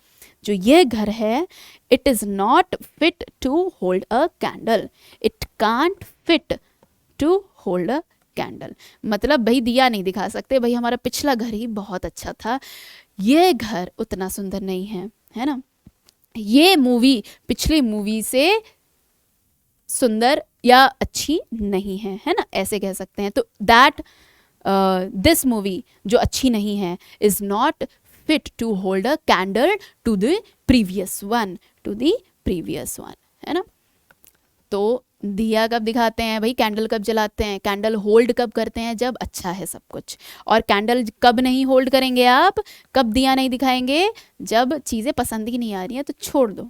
जो ये घर है, it is not fit to hold a candle, it can't fit to hold a candle. मतलब भाई दिया नहीं दिखा सकते, भाई हमारा पिछला घर ही बहुत अच्छा था, ये घर उतना सुंदर नहीं है ना? ये मूवी पिछली मूवी से सुंदर या अच्छी नहीं है ना? ऐसे कह सकते हैं। तो दैट दिस मूवी जो अच्छी नहीं है is not fit to hold a candle to the previous one, है ना? तो दिया कब दिखाते हैं भाई? कैंडल कब जलाते हैं? कैंडल होल्ड कब करते हैं? जब अच्छा है सब कुछ। और कैंडल कब नहीं होल्ड करेंगे आप? कब दिया नहीं दिखाएंगे? जब चीज़ें पसंद ही नहीं आ रही हैं तो छोड़ दो,